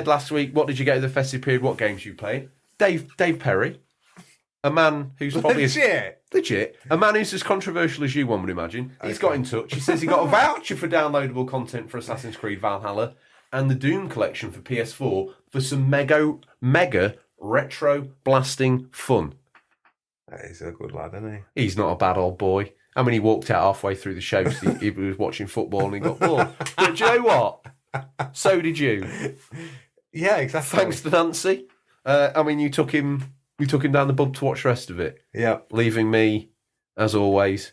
last week, what did you get at the festive period? What games you played? Dave Perry. A man who's probably legit. A man who's as controversial as you, one would imagine. He's got in touch. He says he got a voucher for downloadable content for Assassin's Creed Valhalla and the Doom collection for PS4 for some mega retro blasting fun. He's a good lad, isn't he? He's not a bad old boy. I mean, he walked out halfway through the show because he was watching football and he got bored. But do you know what? So did you. Yeah, exactly. Thanks to Nancy. I mean, you took him down the pub to watch the rest of it. Yeah. Leaving me, as always,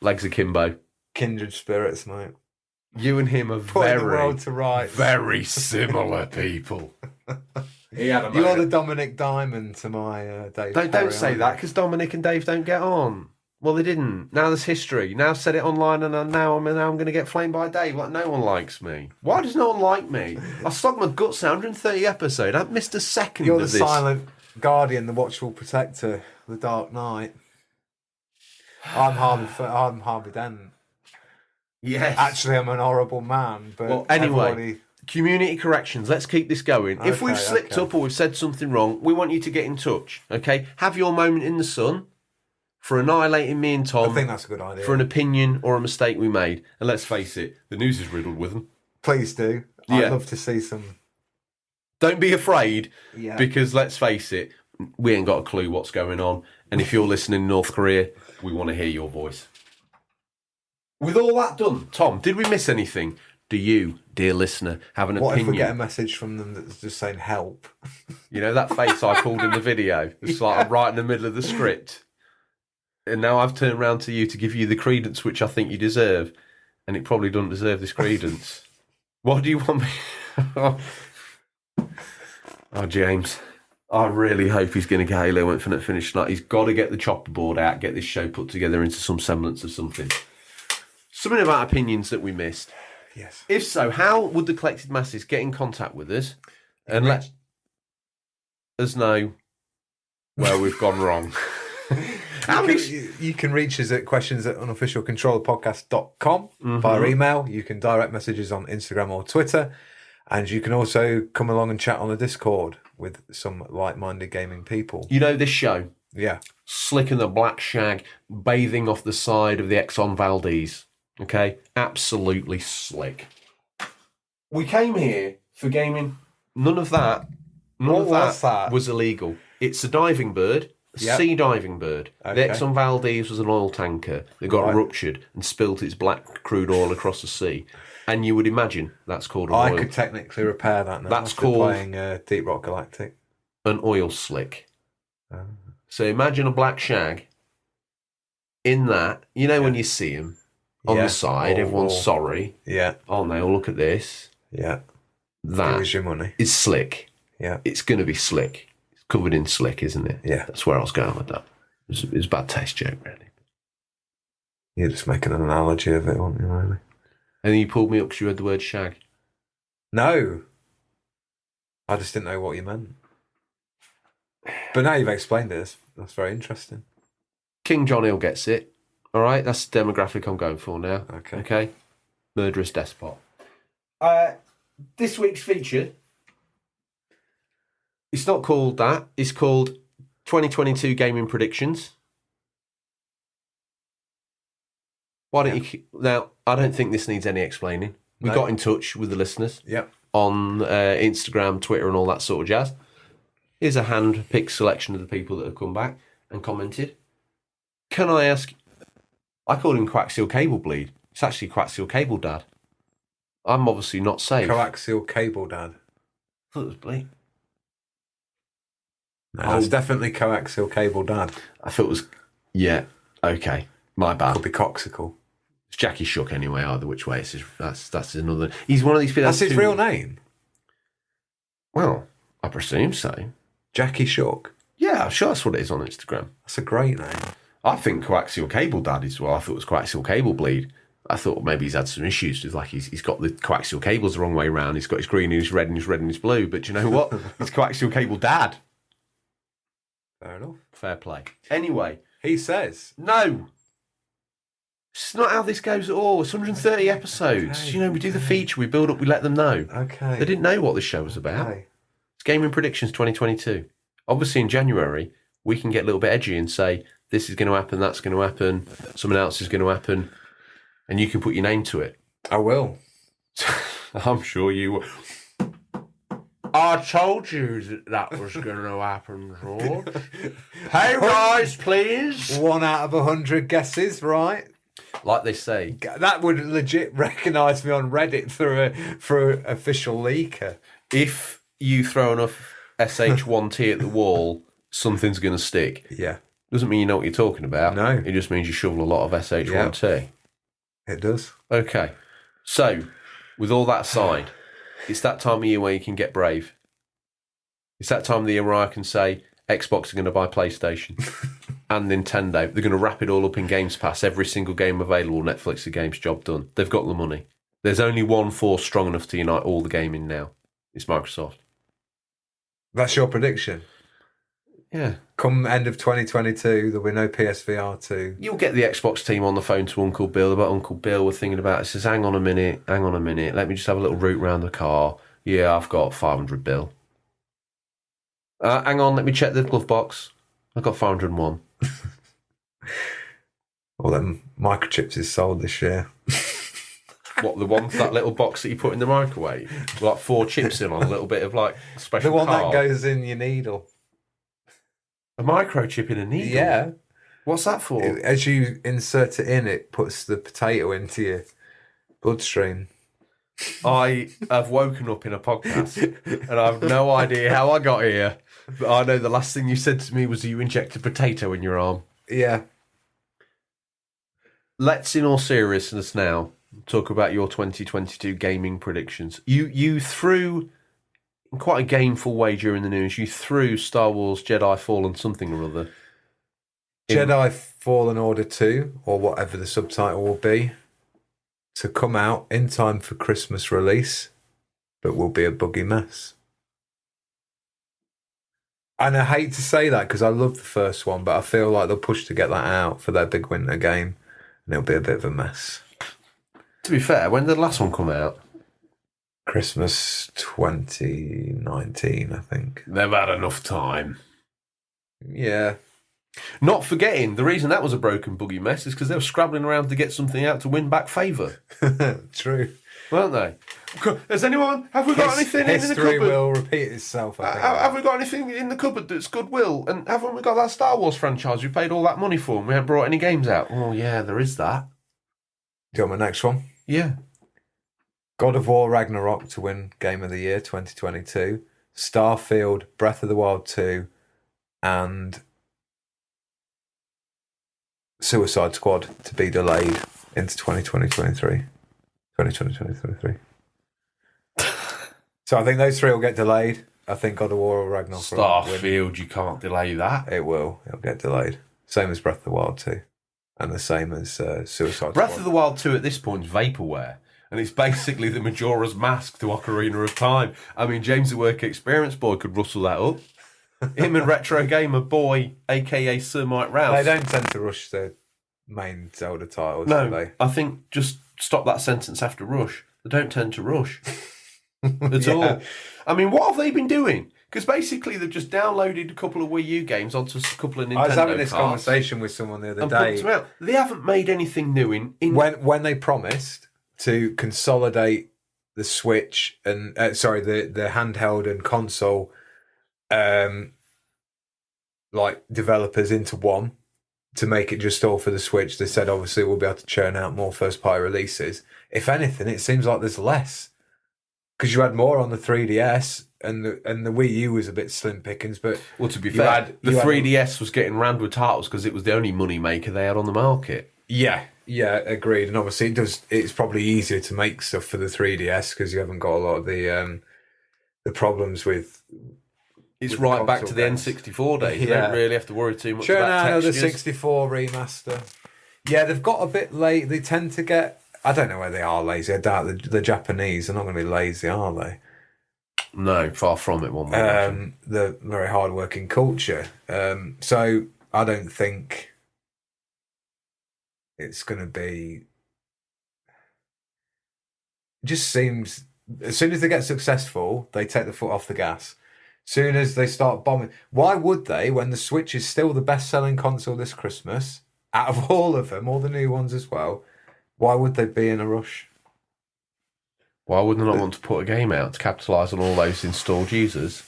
legs akimbo. Kindred spirits, mate. You and him are Putting the world to rights. very similar people. He had a You're moment. the Dominic Diamond to my Dave. Don't Perry, say aren't that you? because Dominic and Dave don't get on. Well, they didn't. Now there's history. Now I've said it online, and now I'm going to get flamed by Dave. Like no one likes me. Why does no one like me? I slogged my guts out 130 episode. I haven't missed a second. You're of the this. silent guardian, the watchful protector, the Dark Knight. I'm Harvey Dent. Yes. Actually, I'm an horrible man. But Well, anyway, everybody... community corrections. Let's keep this going. If we've Okay, slipped okay. up or we've said something wrong, we want you to get in touch. Okay? Have your moment in the sun for annihilating me and I Tom think that's a good idea. for an opinion or a mistake we made. And let's face it, the news is riddled with them. Please do. Yeah. I'd love to see some. Don't be afraid, Yeah. because let's face it, we ain't got a clue what's going on. And if you're listening in North Korea, we want to hear your voice. With all that done, Tom, did we miss anything? Do you, dear listener, have an What opinion? if we get a message from them that's just saying help? You know that face I pulled in the video? It's like I'm right in the middle of the script. And now I've turned around to you to give you the credence which I think you deserve. And it probably doesn't deserve this credence. What do you want me... Oh, James. I really hope he's going to get Halo Infinite finished tonight. He's got to get the chopper board out, get this show put together into some semblance of something. Something about opinions that we missed. Yes. If so, how would the collected masses get in contact with us and let us know where we've gone wrong? You can reach us at questions@unofficialcontrollerpodcast.com via email. You can direct messages on Instagram or Twitter. And you can also come along and chat on the Discord with some like-minded gaming people. You know this show? Yeah. Slick and the Black Shag bathing off the side of the Exxon Valdez. Okay? Absolutely slick. We came here for gaming. None of that. What was that? Was illegal. It's a diving bird. A Yep. sea diving bird. Okay. The Exxon Valdez was an oil tanker that got Right. ruptured and spilt its black crude oil across the sea. And you would imagine that's called an I oil. could technically repair that now. That's after called- playing Deep Rock Galactic. An oil slick. Oh. So imagine a black shag in that. You know when you see him on Yeah. the side, Oh, everyone's oh. sorry. Yeah. Oh no, look at this. Yeah. Give That us your money. is slick. Yeah. It's going to be slick. It's covered in slick, isn't it? Yeah. That's where I was going with that. It was a bad taste joke, really. You're just making an analogy of it, aren't you, really? And then you pulled me up because you heard the word shag. No. I just didn't know what you meant. But now you've explained it. That's very interesting. King John Hill gets it. All right, that's the demographic I'm going for now. Okay. Okay. Murderous despot. This week's feature. It's not called that. It's called 2022 Gaming Predictions. Why don't you... Now, I don't think this needs any explaining. We No. got in touch with the listeners Yep. on Instagram, Twitter and all that sort of jazz. Here's a hand-picked selection of the people that have come back and commented. Can I ask... I called him Coaxial Cable Bleed. It's actually Coaxial Cable Dad. I'm obviously not safe. Coaxial cable dad. I thought it was Bleed. No, it's definitely coaxial cable dad. I thought it was... Yeah, okay. My bad. Could be coxical. It's Jackie Shook anyway, either which way. That's another... He's one of these people... That's his real name? Well, I presume so. Jackie Shook? Yeah, I'm sure that's what it is on Instagram. That's a great name. I think Coaxial Cable Dad is well. I thought it was Coaxial Cable Bleed. I thought maybe he's had some issues with, like, he's got the coaxial cables the wrong way around. He's got his green and his red and his red and his blue. But you know what? It's Coaxial Cable Dad. Fair enough. Fair play. Anyway. He says. No. It's not how this goes at all. It's 130 episodes. Okay. You know, we do the feature, we build up, we let them know. Okay. They didn't know what this show was about. Okay. It's Gaming Predictions 2022. Obviously, in January, we can get a little bit edgy and say, this is going to happen, that's going to happen, something else is going to happen, and you can put your name to it. I will. I'm sure you will. I told you that was going to happen, George. Hey, rise, please. 1 out of 100 guesses, right? Like they say. That would legit recognise me on Reddit through an official leaker. If you throw enough SH1T at the wall, something's going to stick. Yeah. Doesn't mean you know what you're talking about. No. It just means you shovel a lot of SH1T. It does. Okay. So, with all that aside, it's that time of year where you can get brave. It's that time of the year where I can say Xbox are going to buy PlayStation and Nintendo. They're going to wrap it all up in Games Pass. Every single game available, Netflix the game's job done. They've got the money. There's only one force strong enough to unite all the gaming now. It's Microsoft. That's your prediction. Yeah. Come end of 2022, there'll be no PSVR 2. You'll get the Xbox team on the phone to Uncle Bill about Uncle Bill. We're thinking about it. Says, hang on a minute. Let me just have a little route round the car. Yeah, I've got 500 bill. Hang on, let me check the glove box. I've got 501. All them microchips is sold this year. What, the one, that little box that you put in the microwave? Like 4 chips in on a little bit of like special The one card. that goes in your needle. A microchip in a needle? Yeah. What's that for? As you insert it in, it puts the potato into your bloodstream. I have woken up in a podcast and I have no idea how I got here. But I know the last thing you said to me was you injected potato in your arm. Yeah. Let's, in all seriousness now, talk about your 2022 gaming predictions. You threw, in quite a gameful way during the news, you threw Star Wars Jedi Fallen something or other. Jedi Fallen Order 2, or whatever the subtitle will be, to come out in time for Christmas release, but will be a buggy mess. And I hate to say that because I love the first one, but I feel like they'll push to get that out for their big winter game, and it'll be a bit of a mess. To be fair, when did the last one come out? Christmas 2019, I think. They've had enough time. Yeah. Not forgetting, the reason that was a broken buggy mess is because they were scrabbling around to get something out to win back favour. True. Weren't they? Have we got anything in the History cupboard? will repeat itself, I think. Have we got anything in the cupboard that's goodwill? And haven't we got that Star Wars franchise we paid all that money for and we haven't brought any games out? Oh, yeah, there is that. Do you want my next one? Yeah. God of War Ragnarok to win Game of the Year 2022. Starfield, Breath of the Wild 2, and Suicide Squad to be delayed into 2023. So I think those 3 will get delayed. I think God of War or Ragnarok will win. Starfield, you can't delay that. It will. It'll get delayed. Same as Breath of the Wild 2. And the same as Suicide Squad. Breath of the Wild 2 at this point is vaporware. And it's basically the Majora's Mask to Ocarina of Time. I mean, James the Work Experience Boy could rustle that up. Him and Retro Gamer Boy, a.k.a. Sir Mike Rouse. They don't tend to rush the main Zelda titles, do No, they? I think just stop that sentence after rush. They don't tend to rush at all. I mean, what have they been doing? Because basically they've just downloaded a couple of Wii U games onto a couple of Nintendo I was having this carts conversation with someone the other and put day. them out. They haven't made anything new in When they promised to consolidate the Switch and the handheld and console like developers into one to make it just all for the Switch, they said obviously we'll be able to churn out more first party releases. If anything, it seems like there's less because you had more on the 3DS and the Wii U was a bit slim pickings. But well, to be fair, the 3DS was getting rammed with titles because it was the only money maker they had on the market. Yeah, agreed. And obviously, it's probably easier to make stuff for the 3DS because you haven't got a lot of the problems with. It's with right back to console the games. N64 days. You Yeah. don't really have to worry too much Churn about out the textures. 64 remaster. Yeah, they've got a bit late. They tend to get. I don't know where they are lazy. I doubt the Japanese are not going to be lazy, are they? No, far from it. One way. The very hard-working culture. So I don't think it's going to be. It just seems as soon as they get successful, they take the foot off the gas. Soon as they start bombing, why would they? When the Switch is still the best-selling console this Christmas, out of all of them, all the new ones as well, why would they be in a rush? Why would they not want to put a game out to capitalise on all those installed users?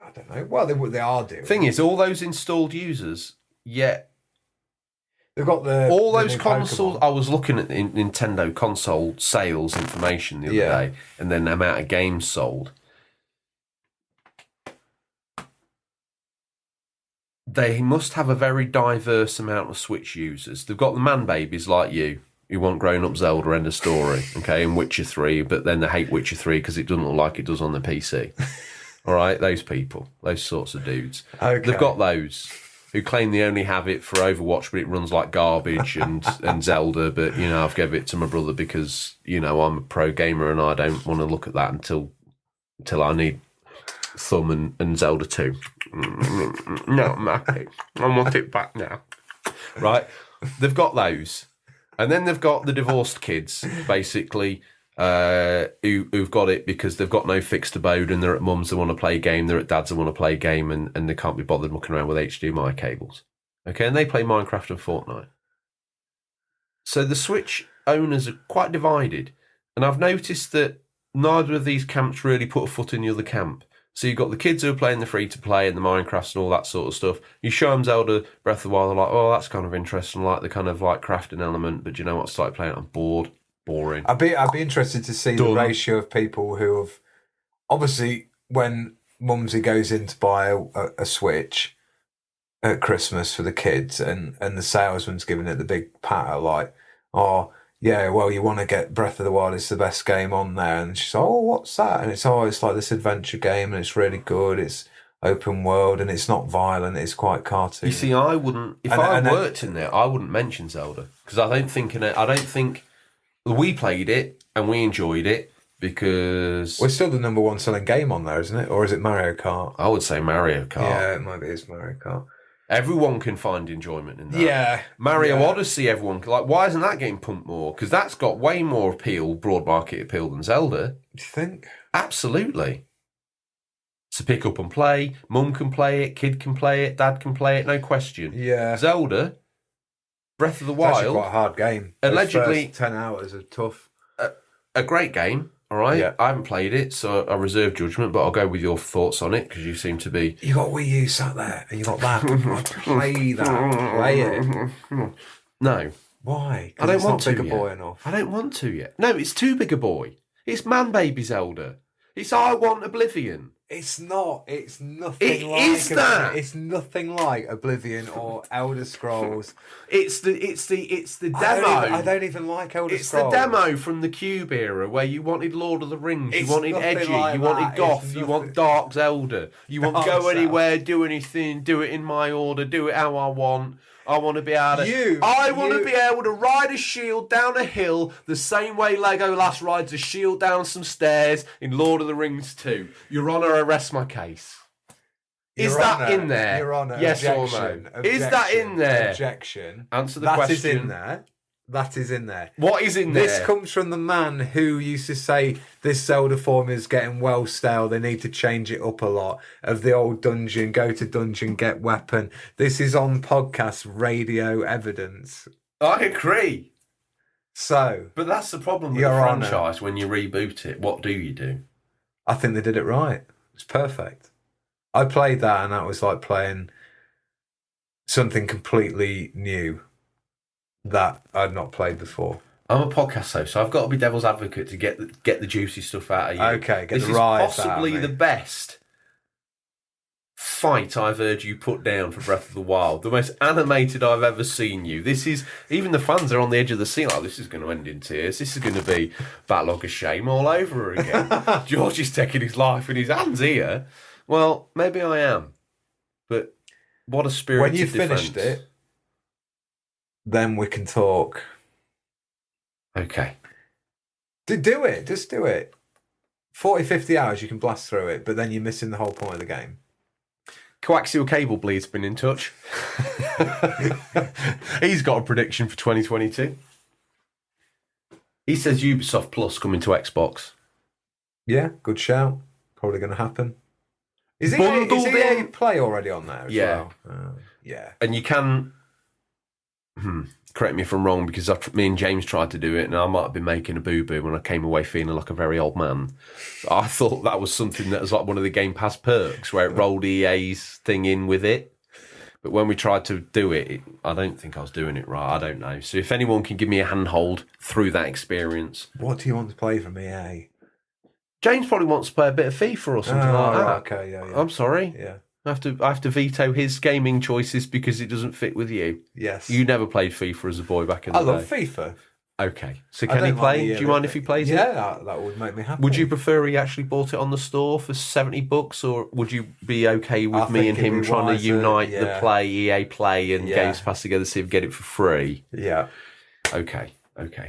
I don't know. Well, they are doing. Thing is, all those installed users, yet they've got all the those new consoles. Pokemon. I was looking at the Nintendo console sales information the other day, and then the amount of games sold. They must have a very diverse amount of Switch users. They've got the man babies like you who want grown-up Zelda, end of story, okay, and Witcher 3, but then they hate Witcher 3 because it doesn't look like it does on the PC. All right, those people, those sorts of dudes. Okay. They've got those who claim they only have it for Overwatch, but it runs like garbage, and Zelda, but, you know, I've given it to my brother because, you know, I'm a pro gamer and I don't want to look at that until I need Thumb and Zelda 2. No, I'm happy. I want it back now. Right? They've got those. And then they've got the divorced kids, basically, who've got it because they've got no fixed abode and they're at mum's, they want to play a game, they're at dad's, they want to play a game, and they can't be bothered mucking around with HDMI cables. Okay, and they play Minecraft and Fortnite. So the Switch owners are quite divided. And I've noticed that neither of these camps really put a foot in the other camp. So you've got the kids who are playing the free-to-play and the Minecraft and all that sort of stuff. You show them Zelda Breath of the Wild, they're like, oh, that's kind of interesting, like the kind of like crafting element, but you know what, I started playing it, I'm bored, boring. I'd be interested to see the ratio of people who have... Obviously, when Mumsy goes in to buy a Switch at Christmas for the kids and the salesman's giving it the big patter, like, oh... yeah, well, you want to get Breath of the Wild, it's the best game on there. And she's like, oh, what's that? And it's like this adventure game and it's really good. It's open world and it's not violent. It's quite cartoony. You see, I wouldn't, if I worked in there, I wouldn't mention Zelda. Because I don't think we played it and we enjoyed it because... well, it's still the number one selling game on there, isn't it? Or is it Mario Kart? I would say Mario Kart. Yeah, it might be, it's Mario Kart. Everyone can find enjoyment in that. Yeah. Mario Odyssey, everyone like. Why isn't that getting pumped more? Because that's got way more appeal, broad market appeal than Zelda. Do you think? Absolutely. To pick up and play, mum can play it, kid can play it, dad can play it, no question. Yeah. Zelda, Breath of the It's actually Wild, quite a hard game. Allegedly- Those first 10 hours are tough. a great game. All right, Yeah. I haven't played it, so I reserve judgment. But I'll go with your thoughts on it because you seem to be. You got Wii U sat there and you got that. Play that. Play it. No, Why? 'Cause I don't it's want not to big a yet. boy enough. I don't want to yet. No, it's too big a boy. It's man baby Zelda. It's I want Oblivion. It's not. It's nothing It like is that. It's nothing like Oblivion or Elder Scrolls. It's the demo. I don't even like Elder It's Scrolls. the demo from the Cube era where you wanted Lord of the Rings, It's you wanted nothing edgy, like you wanted that. goth, It's you want nothing- Dark Zelda. You want Dark go Zelda. anywhere, do anything, do it in my order, do it how I want. I want to be able to. I want to be able to ride a shield down a hill the same way Legolas rides a shield down some stairs in Lord of the Rings 2. Your Honour, I rest my case. Is Your that Honour, in there? Your Honour, Yes objection, or no? Is that in there? Objection. Answer the That question. is in there. That is in there. What is in there? This comes from the man who used to say this Zelda form is getting well stale. They need to change it up a lot. Of the old dungeon, go to dungeon, get weapon. This is on podcast radio evidence. I agree. So But that's the problem with Your the Honour. franchise when you reboot it. What do you do? I think they did it right. It's perfect. I played that and that was like playing something completely new that I'd not played before. I'm a podcast host, so I've got to be devil's advocate to get the juicy stuff out of you. Okay, get this the is rise out of possibly me. the best fight I've heard you put down for Breath of the Wild. The most animated I've ever seen you. This is, even the fans are on the edge of the seat like, this is going to end in tears. This is going to be backlog of shame all over again. George is taking his life in his hands here. Well, maybe I am. But what a spirited When you've defense. finished it, then we can talk. Okay. Do it. Just do it. 40, 50 hours, you can blast through it, but then you're missing the whole point of the game. Coaxial Cable Bleed's been in touch. He's got a prediction for 2022. He says Ubisoft Plus coming to Xbox. Yeah, good shout. Probably going to happen. Is Bundled EA in. Play already on there as Yeah. well? Yeah. And you can... correct me if I'm wrong, because me and James tried to do it, and I might have been making a boo-boo when I came away feeling like a very old man. But I thought that was something that was like one of the Game Pass perks, where it rolled EA's thing in with it. But when we tried to do it, I don't think I was doing it right. I don't know. So if anyone can give me a handhold through that experience. What do you want to play from EA? James probably wants to play a bit of FIFA or something like that. Right, okay, yeah. I'm sorry. Yeah. I have to veto his gaming choices because it doesn't fit with you. Yes. You never played FIFA as a boy back in the I day. love FIFA. Okay. So I can he don't play? mind the Do you mind if he plays it? Yeah, that would make me happy. Would you prefer he actually bought it on the store for $70, or would you be okay with I me think and it'd him be trying wiser, to unite the yeah. Play, EA Play, and Yeah. Games Pass together, see if we get it for free? Yeah, Okay.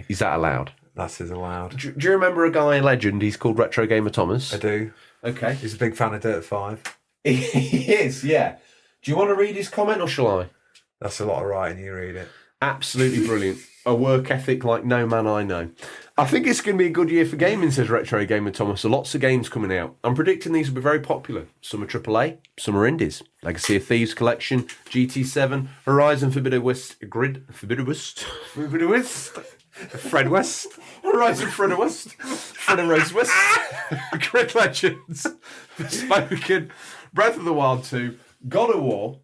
Is that allowed? that is allowed. Do you remember a guy in Legend? He's called Retro Gamer Thomas. I do. Okay. He's a big fan of Dirt 5. He is, yeah. Do you want to read his comment or shall I? That's a lot of writing, you read it. Absolutely brilliant. A work ethic like no man I know. I think it's going to be a good year for gaming, says Retro Gamer Thomas. So lots of games coming out. I'm predicting these will be very popular. Some are AAA, some are indies. Legacy of Thieves Collection, GT7, Horizon Forbidden West, Forbidden West, Fred West, Horizon Fred West, Fred and Rose West, Grid Legends, Forspoken, Breath of the Wild 2, God of War,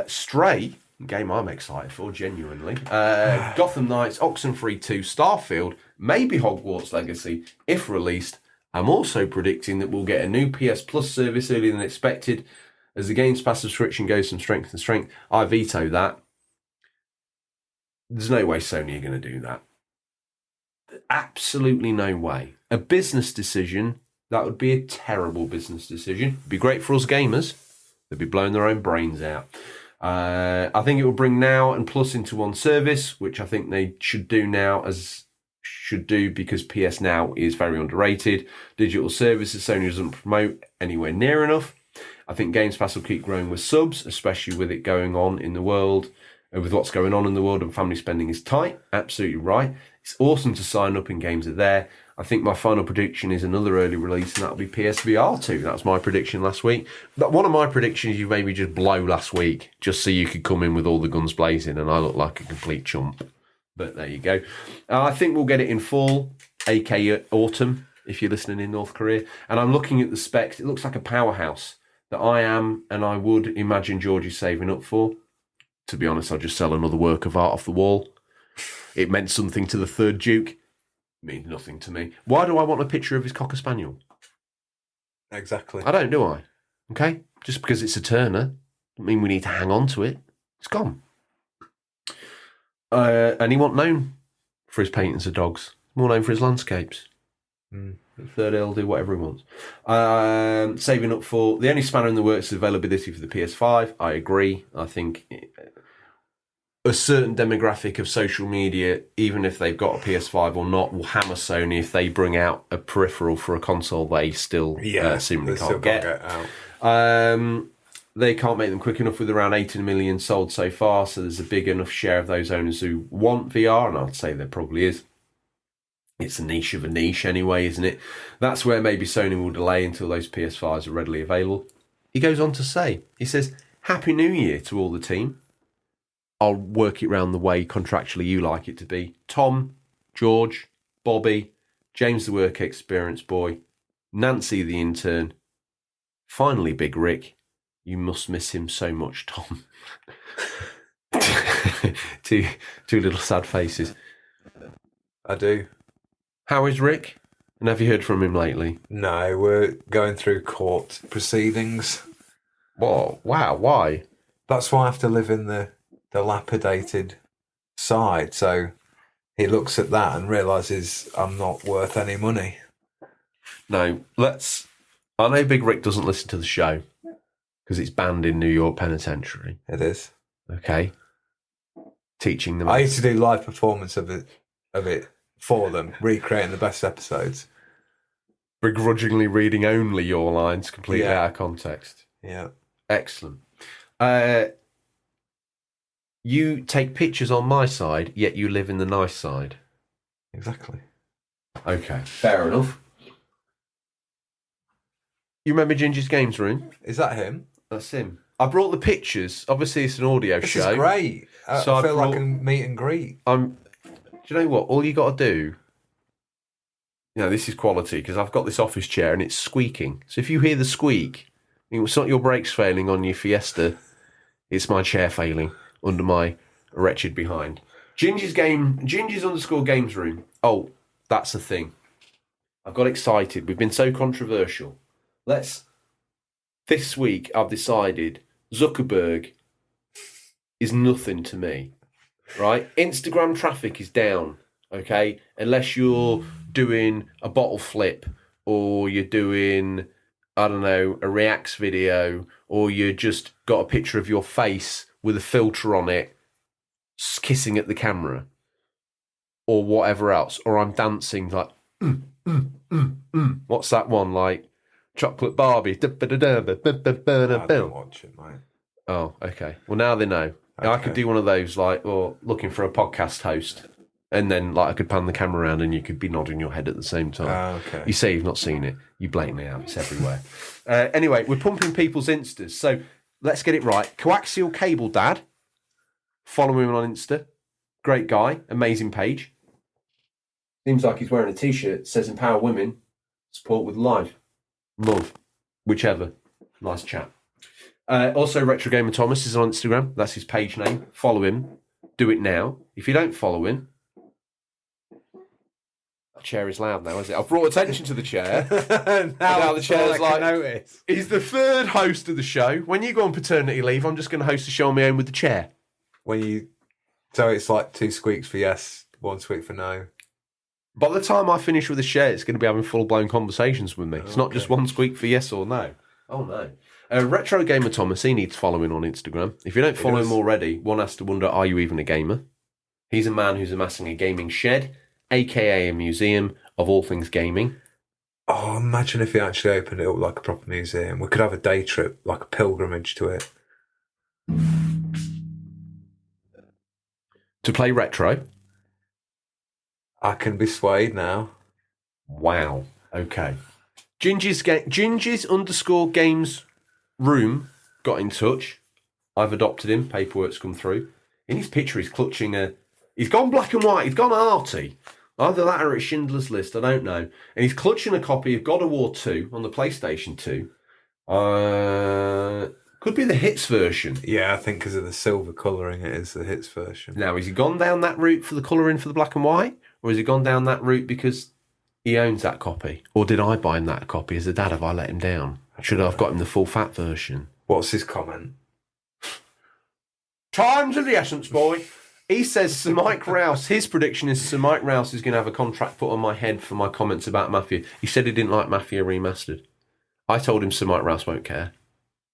Stray, game I'm excited for, genuinely, Gotham Knights, Oxenfree 2, Starfield, maybe Hogwarts Legacy, if released. I'm also predicting that we'll get a new PS Plus service earlier than expected. As the Games Pass subscription goes from strength to strength, I veto that. There's no way Sony are going to do that. Absolutely no way. A business decision, that would be a terrible business decision. It'd be great for us gamers. They'd be blowing their own brains out. I think it will bring Now and Plus into one service, which I think they should do now, because PS Now is very underrated. Digital services Sony doesn't promote anywhere near enough. I think Games Pass will keep growing with subs, especially with it going on in the world, with what's going on in the world, and family spending is tight. Absolutely right. It's awesome to sign up and games are there. I think my final prediction is another early release, and that'll be PSVR 2. That was my prediction last week. One of my predictions you made me just blow last week, just so you could come in with all the guns blazing, and I look like a complete chump. But there you go. I think we'll get it in fall, aka autumn, if you're listening in North Korea. And I'm looking at the specs. It looks like a powerhouse that I am, and I would imagine Georgie's saving up for. To be honest, I'll just sell another work of art off the wall. It meant something to the third Duke. Means nothing to me. Why do I want a picture of his Cocker Spaniel? Exactly. I don't, do I? Okay? Just because it's a Turner doesn't mean we need to hang on to it. It's gone. And he wasn't known for his paintings of dogs. More known for his landscapes. Third L do whatever he wants. Saving up for... The only spanner in the works is availability for the PS5. I agree. I think... a certain demographic of social media, even if they've got a PS5 or not, will hammer Sony if they bring out a peripheral for a console they still seemingly they can't still get. out. They can't make them quick enough with around 18 million sold so far, so there's a big enough share of those owners who want VR, and I'd say there probably is. It's a niche of a niche anyway, isn't it? That's where maybe Sony will delay until those PS5s are readily available. He goes on to say, he says, Happy New Year to all the team. I'll work it round the way contractually you like it to be. Tom, George, Bobby, James the work experience boy, Nancy the intern, finally Big Rick. You must miss him so much, Tom. two little sad faces. I do. How is Rick? And have you heard from him lately? No, we're going through court proceedings. Whoa, wow, why? That's why I have to live in the dilapidated side. So he looks at that and realizes I'm not worth any money. No, I know Big Rick doesn't listen to the show because it's banned in New York Penitentiary. It is. Okay. Teaching them. I used to do live performance of it for them, recreating the best episodes. Begrudgingly reading only your lines completely Yeah. out of context. Yeah. Excellent. You take pictures on my side, yet you live in the nice side. Exactly. Okay, fair enough. You remember Ginger's Games Room? Is that him? That's him. I brought the pictures. Obviously, it's an audio This show. is great. So I I feel like brought- a meet and greet. Do you know what? All you got to do. This is quality because I've got this office chair and it's squeaking. So if you hear the squeak, it's not your brakes failing on your Fiesta. It's my chair failing under my wretched behind. Ginger's _ games room. Oh, that's the thing. I've got excited. We've been so controversial. This week I've decided Zuckerberg is nothing to me. Right? Instagram traffic is down. Okay? Unless you're doing a bottle flip or you're doing, I don't know, a reacts video or you just got a picture of your face with a filter on it kissing at the camera or whatever else, or I'm dancing like what's that one, like Chocolate Barbie. I don't watch it, mate. Oh, okay. Well, now they know. I could do one of those, like, or looking for a podcast host, and then like I could pan the camera around and you could be nodding your head at the same time. Okay. You say you've not seen it. You blatantly have. It's everywhere. Anyway, we're pumping people's Instas. So let's get it right. Coaxial Cable Dad. Follow him on Insta. Great guy. Amazing page. Seems like he's wearing a t-shirt that says Empower Women. Support with life. Love. Whichever. Nice chap. Also, Retro Gamer Thomas is on Instagram. That's his page name. Follow him. Do it now. If you don't follow him, that chair is loud now, is it? I've brought attention to the chair. now the chair's like- notice. He's the third host of the show. When you go on paternity leave, I'm just going to host the show on my own with the chair. So it's like 2 squeaks for yes, 1 squeak for no. By the time I finish with the chair, it's going to be having full-blown conversations with me. It's not just 1 squeak for yes or no. Oh, no. Retro Gamer Thomas, he needs following on Instagram. If you don't follow him already, one has to wonder, are you even a gamer? He's a man who's amassing a gaming shed, aka a museum of all things gaming. Oh, imagine if he actually opened it up like a proper museum. We could have a day trip, like a pilgrimage to it. To play retro. I can be swayed now. Wow. Okay. Ginger's _ games room got in touch. I've adopted him. Paperwork's come through. In his picture, he's clutching a... He's gone black and white. He's gone arty. Either that or it's Schindler's List. I don't know. And he's clutching a copy of God of War 2 on the PlayStation 2. Could be the hits version. Yeah, I think because of the silver colouring, it is the hits version. Now, has he gone down that route for the colouring for the black and white? Or has he gone down that route because he owns that copy? Or did I buy him that copy? As a dad, have I let him down? Should I have got him the full fat version? What's his comment? Time's of the essence, boy. He says Sir Mike Rouse, his prediction is Sir Mike Rouse is going to have a contract put on my head for my comments about Mafia. He said he didn't like Mafia Remastered. I told him Sir Mike Rouse won't care.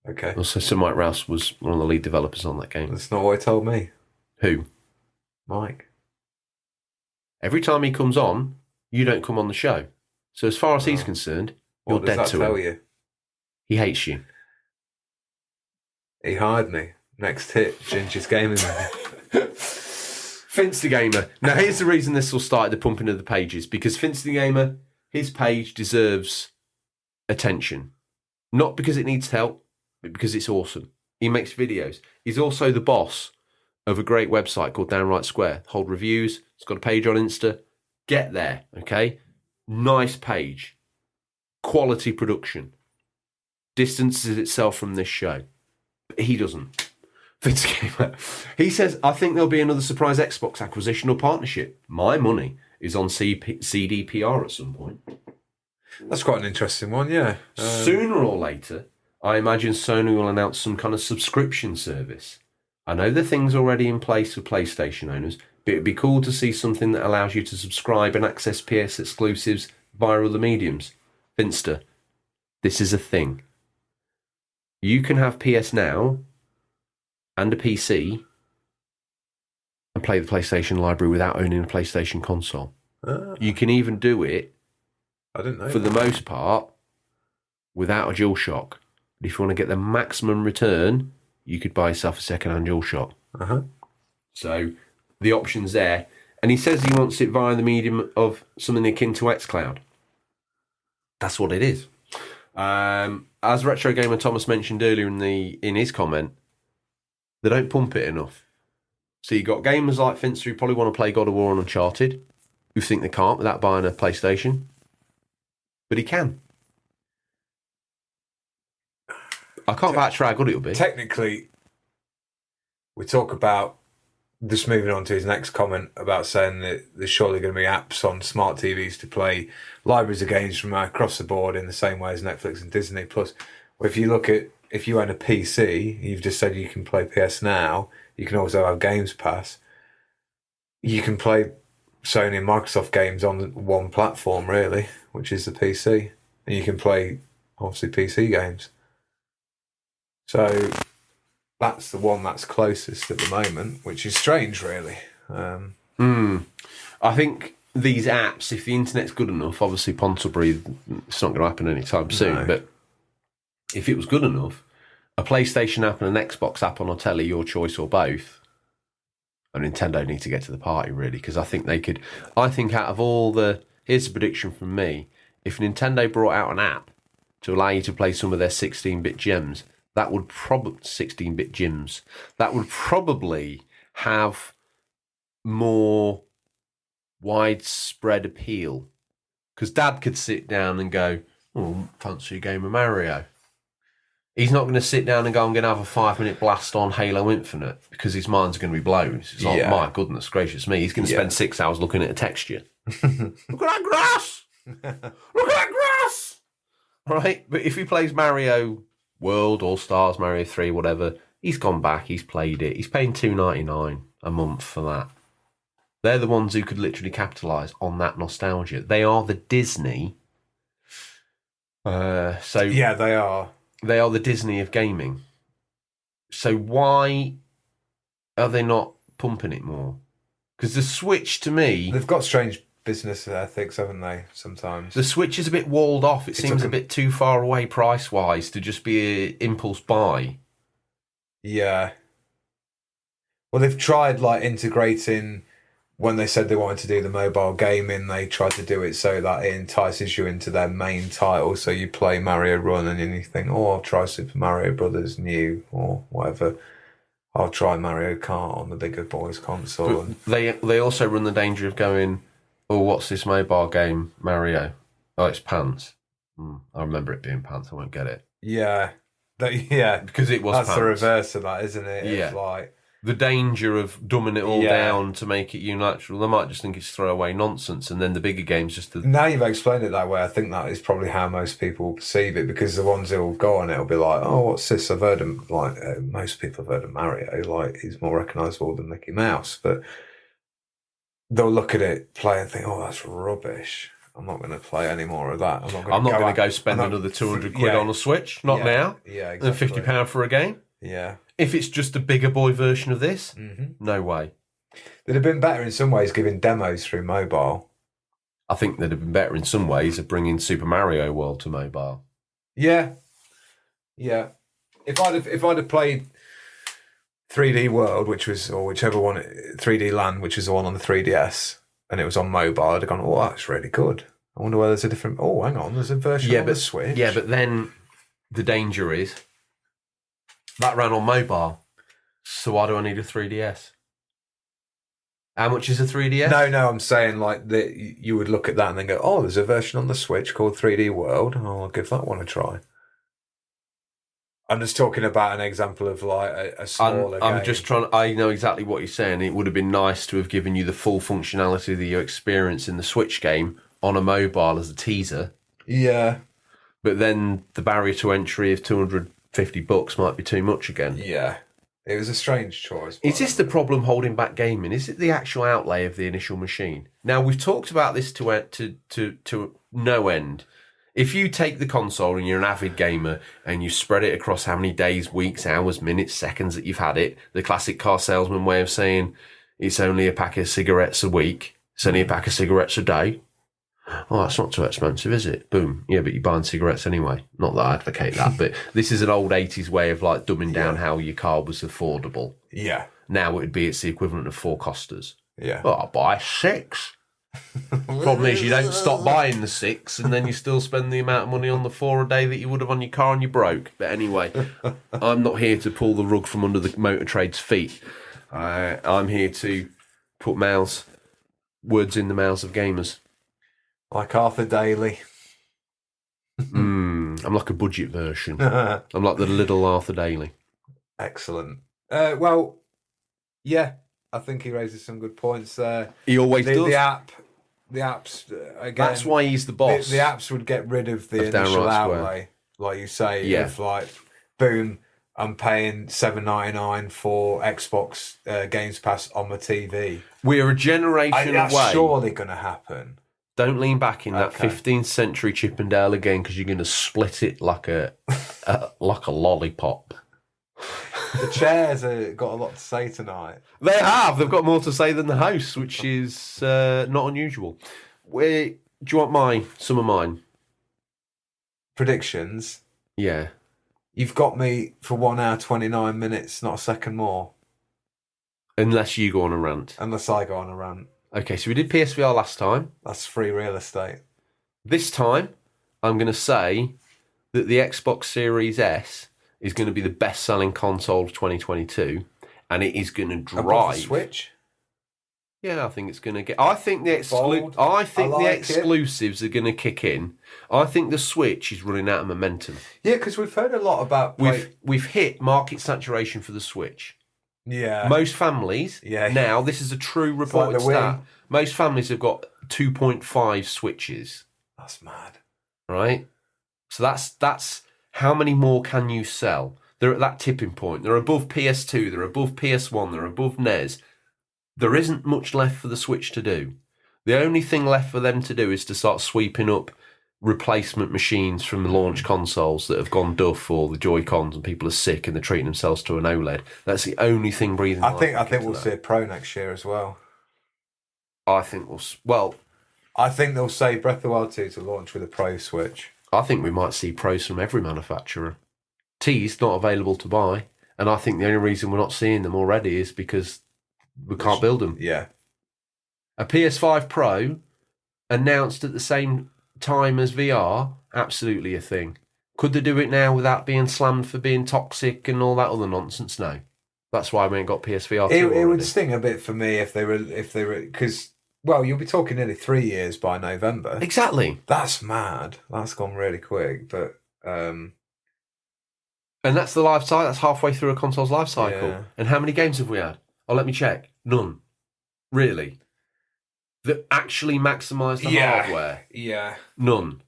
Okay. Also, Sir Mike Rouse was one of the lead developers on that game. That's not what he told me. Who? Mike. Every time he comes on, you don't come on the show. So as far as he's concerned, you're What does dead that to tell him. you? He hates you. He hired me. Next hit, Ginger's Gaming. Finch the Gamer. Now, here's the reason this will start the pumping of the pages, because Finch the Gamer, his page deserves attention. Not because it needs help, but because it's awesome. He makes videos. He's also the boss of a great website called Downright Square. Hold reviews. It's got a page on Insta. Get there, okay? Nice page. Quality production. Distances itself from this show. But he doesn't. Vince Gamer. He says, I think there'll be another surprise Xbox acquisition or partnership. My money is on CDPR at some point. That's quite an interesting one, yeah. Sooner or later, I imagine Sony will announce some kind of subscription service. I know the thing's already in place for PlayStation owners, but it'd be cool to see something that allows you to subscribe and access PS exclusives via other mediums. Finster, this is a thing. You can have PS Now and a PC and play the PlayStation library without owning a PlayStation console. You can even do it, I didn't know. for the most part, without a DualShock. But if you want to get the maximum return, you could buy yourself a second-hand DualShock. So the option's there. And he says he wants it via the medium of something akin to xCloud. That's what it is. As Retro Gamer Thomas mentioned earlier in his comment, they don't pump it enough. So you've got gamers like Finster who probably want to play God of War and Uncharted, who think they can't without buying a PlayStation. But he can. I can't vouch for how good it'll be. Technically, we talk about, just moving on to his next comment about saying that there's surely going to be apps on smart TVs to play libraries of games from across the board in the same way as Netflix and Disney Plus. Well, if you look at, if you own a PC, you've just said you can play PS Now, you can also have Games Pass. You can play Sony and Microsoft games on one platform, really, which is the PC. And you can play, obviously, PC games. So that's the one that's closest at the moment, which is strange, really. I think these apps, if the internet's good enough, obviously Ponce will breathe, it's not going to happen anytime soon, No. but if it was good enough, a PlayStation app and an Xbox app on a telly, your choice or both, and Nintendo need to get to the party, really, because I think they could. I think out of all the, here's a prediction from me, if Nintendo brought out an app to allow you to play some of their 16-bit gems, that would probably 16-bit gyms. That would probably have more widespread appeal. Because Dad could sit down and go, "Oh, fancy a game of Mario." He's not going to sit down and go, "I'm going to have a 5-minute blast on Halo Infinite," because his mind's going to be blown. It's like, Yeah. my goodness gracious me, he's going to spend 6 hours looking at a texture. Look at that grass! Look at that grass! Right? But if he plays Mario World, All Stars, Mario 3, whatever, he's gone back, he's played it. He's paying $2.99 a month for that. They're the ones who could literally capitalise on that nostalgia. They are the Disney. Yeah, they are. They are the Disney of gaming. So why are they not pumping it more? Because the Switch, to me, They've got strange business ethics, haven't they, sometimes? the Switch is a bit walled off. It seems took a bit too far away price-wise to just be an impulse buy. Yeah. Well, they've tried, like, integrating, when they said they wanted to do the mobile gaming, they tried to do it so that it entices you into their main title. So you play Mario Run and then you think, oh, I'll try Super Mario Brothers New or whatever. I'll try Mario Kart on the bigger boys console. And They also run the danger of going, "Oh, what's this mobile game, Mario? Oh, it's Pants. I remember it being Pants. I won't get it." yeah. Because it was That's Pants. the reverse of that, isn't it? Yeah. It's like, The danger of dumbing it all Yeah. down to make it unilateral. They might just think it's throwaway nonsense, and then the bigger games just... now you've explained it that way, I think that is probably how most people perceive it, because the ones who will go on it will be like, oh, what's this? I've heard of, like, most people have heard of Mario, like, he's more recognisable than Mickey Mouse, but they'll look at it, play and think, oh, that's rubbish. I'm not going to play any more of that. I'm not going to go spend another 200 quid on a Switch. Not now. Yeah, And exactly. £50 for a game. Yeah. If it's just a bigger boy version of this, no way. They'd have been better in some ways giving demos through mobile. I think they'd have been better in some ways of bringing Super Mario World to mobile. Yeah. Yeah. If I'd have played 3D World, which was, or whichever one, 3D Land, which is the one on the 3DS, and it was on mobile, I'd have gone, oh, that's really good. I wonder whether there's a different, oh, hang on, there's a version on the Switch. Yeah, but then the danger is that ran on mobile. So why do I need a 3DS? How much is a 3DS? No, I'm saying like that you would look at that and then go, oh, there's a version on the Switch called 3D World. Oh, I'll give that one a try. I'm just talking about an example of like a smaller game. I'm just trying. I know exactly what you're saying. It would have been nice to have given you the full functionality that you experience in the Switch game on a mobile as a teaser. Yeah. But then the barrier to entry of 200 $50 might be too much again. Yeah. It was a strange choice. Is this the problem holding back gaming? Is it the actual outlay of the initial machine? Now, we've talked about this to no end. If you take the console and you're an avid gamer and you spread it across how many days, weeks, hours, minutes, seconds that you've had it, the classic car salesman way of saying it's only a pack of cigarettes a week, it's only a pack of cigarettes a day. Oh, that's not too expensive, is it? Boom. Yeah, but you're buying cigarettes anyway. Not that I advocate that, but this is an old 80s way of like dumbing down how your car was affordable. Yeah. Now it would be it's the equivalent of 4 Costas. Yeah. Well, I'll buy 6. Problem is you don't stop buying the 6 and then you still spend the amount of money on the 4 a day that you would have on your car and you're broke. But anyway, I'm not here to pull the rug from under the motor trade's feet. I'm here to put words in the mouths of gamers. Like Arthur Daly. I'm like a budget version. I'm like the little Arthur Daly. Excellent. Well, yeah, I think he raises some good points there. He always does. The apps, again. That's why he's the boss. The apps would get rid of the Of initial downright square. outlay, like you say. Yeah. Of like, boom, I'm paying $7.99 for Xbox Games Pass on my TV. We're a generation That's away. surely going to happen. Don't lean back in that Okay. 15th century Chippendale again, because you're going to split it like a lollipop. The chairs have got a lot to say tonight. They have. They've got more to say than the house, which is not unusual. Do you want some of mine? Predictions. Yeah. You've got me for 1 hour, 29 minutes, not a second more. Unless you go on a rant. Unless I go on a rant. Okay, so we did PSVR last time. That's free real estate. This time, I'm going to say that the Xbox Series S is going to be the best-selling console of 2022, and it is going to Above the drive. Switch? Yeah, I think it's going to get. I think the Bold. I think I like the it. exclusives are going to kick in. I think the Switch is running out of momentum. Yeah, because we've heard a lot about... We've hit market saturation for the Switch. Yeah. Most families now, this is a true reported like the stat. Wii. Most families have got 2.5 Switches, That's mad. right? So that's how many more can you sell? They're at that tipping point. They're above PS2, they're above PS1, they're above NES. There isn't much left for the Switch to do. The only thing left for them to do is to start sweeping up replacement machines from the launch consoles that have gone duff, or the Joy-Cons, and people are sick and they're treating themselves to an OLED. That's the only thing breathing I life think into we'll that. see a Pro next year as well. I think well, I think they'll say Breath of the Wild 2 to launch with a Pro Switch. I think we might see pros from every manufacturer. T's not available to buy, and I think the only reason we're not seeing them already is because we can't build them. Yeah. A PS5 Pro announced at the same time as VR, absolutely a thing. Could they do it now without being slammed for being toxic and all that other nonsense? No. That's why we ain't got PSVR 2 It already. would sting a bit for me if they were because, well, you'll be talking nearly 3 years by November. Exactly. That's mad. That's gone really quick. But And that's the life cycle. That's halfway through a console's life cycle. Yeah. And how many games have we had? Oh, let me check. None. Really? That actually maximise the hardware? yeah. None.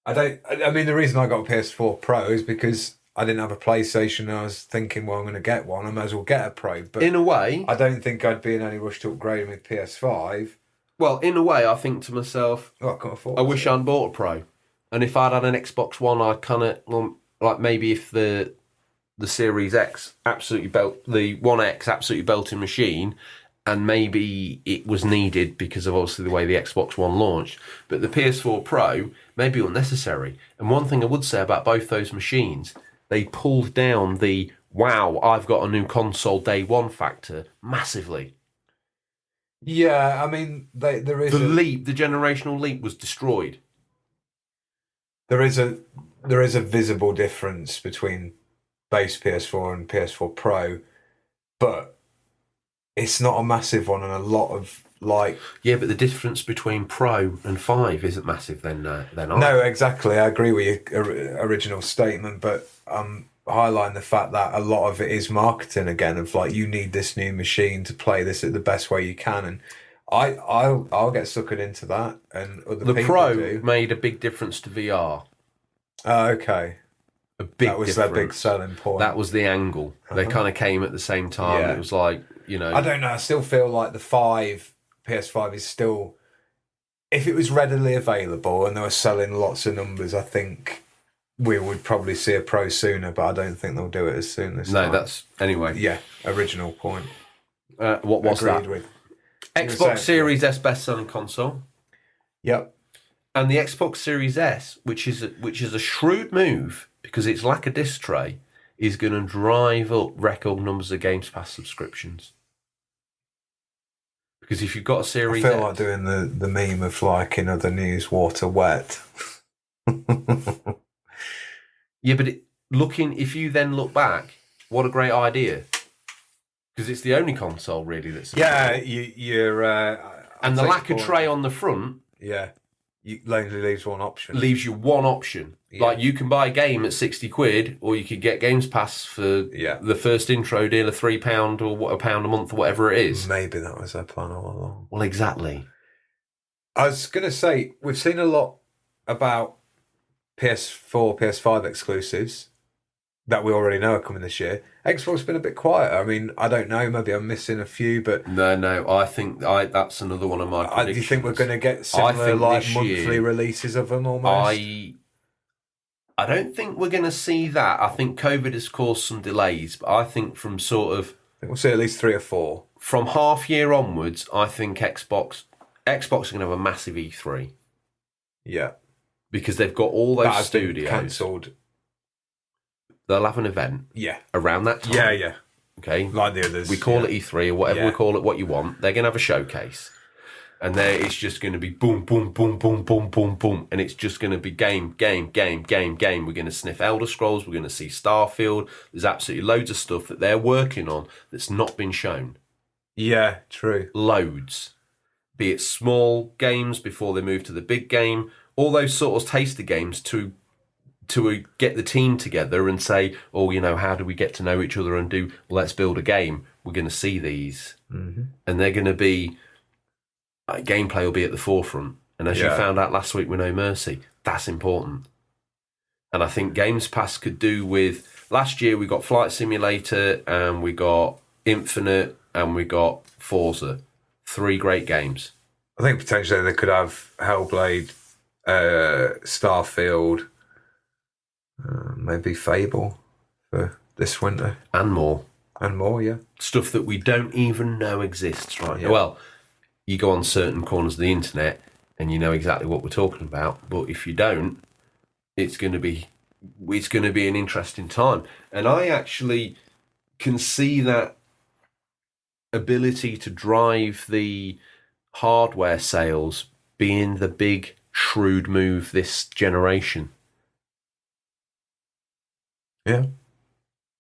I mean, the reason I got a PS4 Pro is because I didn't have a PlayStation and I was thinking, well, I'm going to get one. I might as well get a Pro. But In a way, I don't think I'd be in any rush to upgrade with PS5. I think to myself, Oh, I can't afford I wish it. I'd bought a Pro. And if I'd had an Xbox One, I'd kind of, like maybe if the Series X the One X absolutely belting machine, and maybe it was needed because of obviously the way the Xbox One launched. But the PS4 Pro may be unnecessary. And one thing I would say about both those machines, they pulled down the, wow, I've got a new console day one factor massively. Yeah, I mean, there is The generational leap was destroyed. there is a visible difference between base PS4 and PS4 Pro, but it's not a massive one, and a lot of Yeah, but the difference between Pro and 5 isn't massive then either. No, exactly. I agree with your original statement, but I'm highlighting the fact that a lot of it is marketing again. Of like, you need this new machine to play this at the best way you can, and I'll get suckered into that, and other The people Pro do. made a big difference to VR. Okay. a big That was their big difference. selling point. That was the angle. They kind of came at the same time. Yeah. It was like, I don't know. I still feel like the PS5 is still, if it was readily available and they were selling lots of numbers, I think we would probably see a Pro sooner, but I don't think they'll do it as soon this time. that's anyway. Yeah, original point. What was Agreed that? with. Xbox Series S best-selling console, Yep. and the Xbox Series S, which is a shrewd move because its lack of disc tray is going to drive up record numbers of Games Pass subscriptions. Because if you've got a I Series feel S, like doing the meme of like in other news, water wet. yeah, but if you then look back, what a great idea. Because it's the only console really that's Yeah, you're. and the lack of tray on the front Yeah, you only leaves one option. leaves you one option. Yeah. Like you can buy a game at 60 quid, or you could get Games Pass for the first intro deal of £3 or what, £1 a month or whatever it is. Maybe that was their plan all along. Well, exactly. I was going to say, we've seen a lot about PS4, PS5 exclusives that we already know are coming this year. Xbox has been a bit quieter. I mean, I don't know. Maybe I'm missing a few, but No, I think that's another one of my predictions. do you think we're going to get I similar think like this monthly year- releases of them almost? I don't think we're going to see that. I think COVID has caused some delays, but I think from sort of I think we'll see at least 3 or 4. from half year onwards, I think Xbox are going to have a massive E3 Yeah, because they've got all those that has been studios. cancelled. They'll have an event Yeah, around that time. yeah. Okay. Like the others. We call it E3 or whatever we Yeah. call it, what you want. They're going to have a showcase. And there it's just going to be boom, boom, boom, boom, boom, boom, boom. And it's just going to be game. We're going to sniff Elder Scrolls. We're going to see Starfield. There's absolutely loads of stuff that they're working on that's not been shown. Yeah, true. Loads. Be it small games before they move to the big game. All those sort of taster games to get the team together and say, oh, how do we get to know each other and do, let's build a game. We're going to see these. Mm-hmm. And they're going to be, gameplay will be at the forefront. And as you found out last week with No Mercy, that's important. And I think Games Pass could do with, last year we got Flight Simulator and we got Infinite and we got Forza. 3 great games. I think potentially they could have Hellblade, Starfield, maybe Fable for this winter. And more. And more, yeah. Stuff that we don't even know exists right now. Yeah. Well, you go on certain corners of the internet and you know exactly what we're talking about. But if you don't, it's going to be an interesting time. And I actually can see that ability to drive the hardware sales being the big shrewd move this generation. Yeah.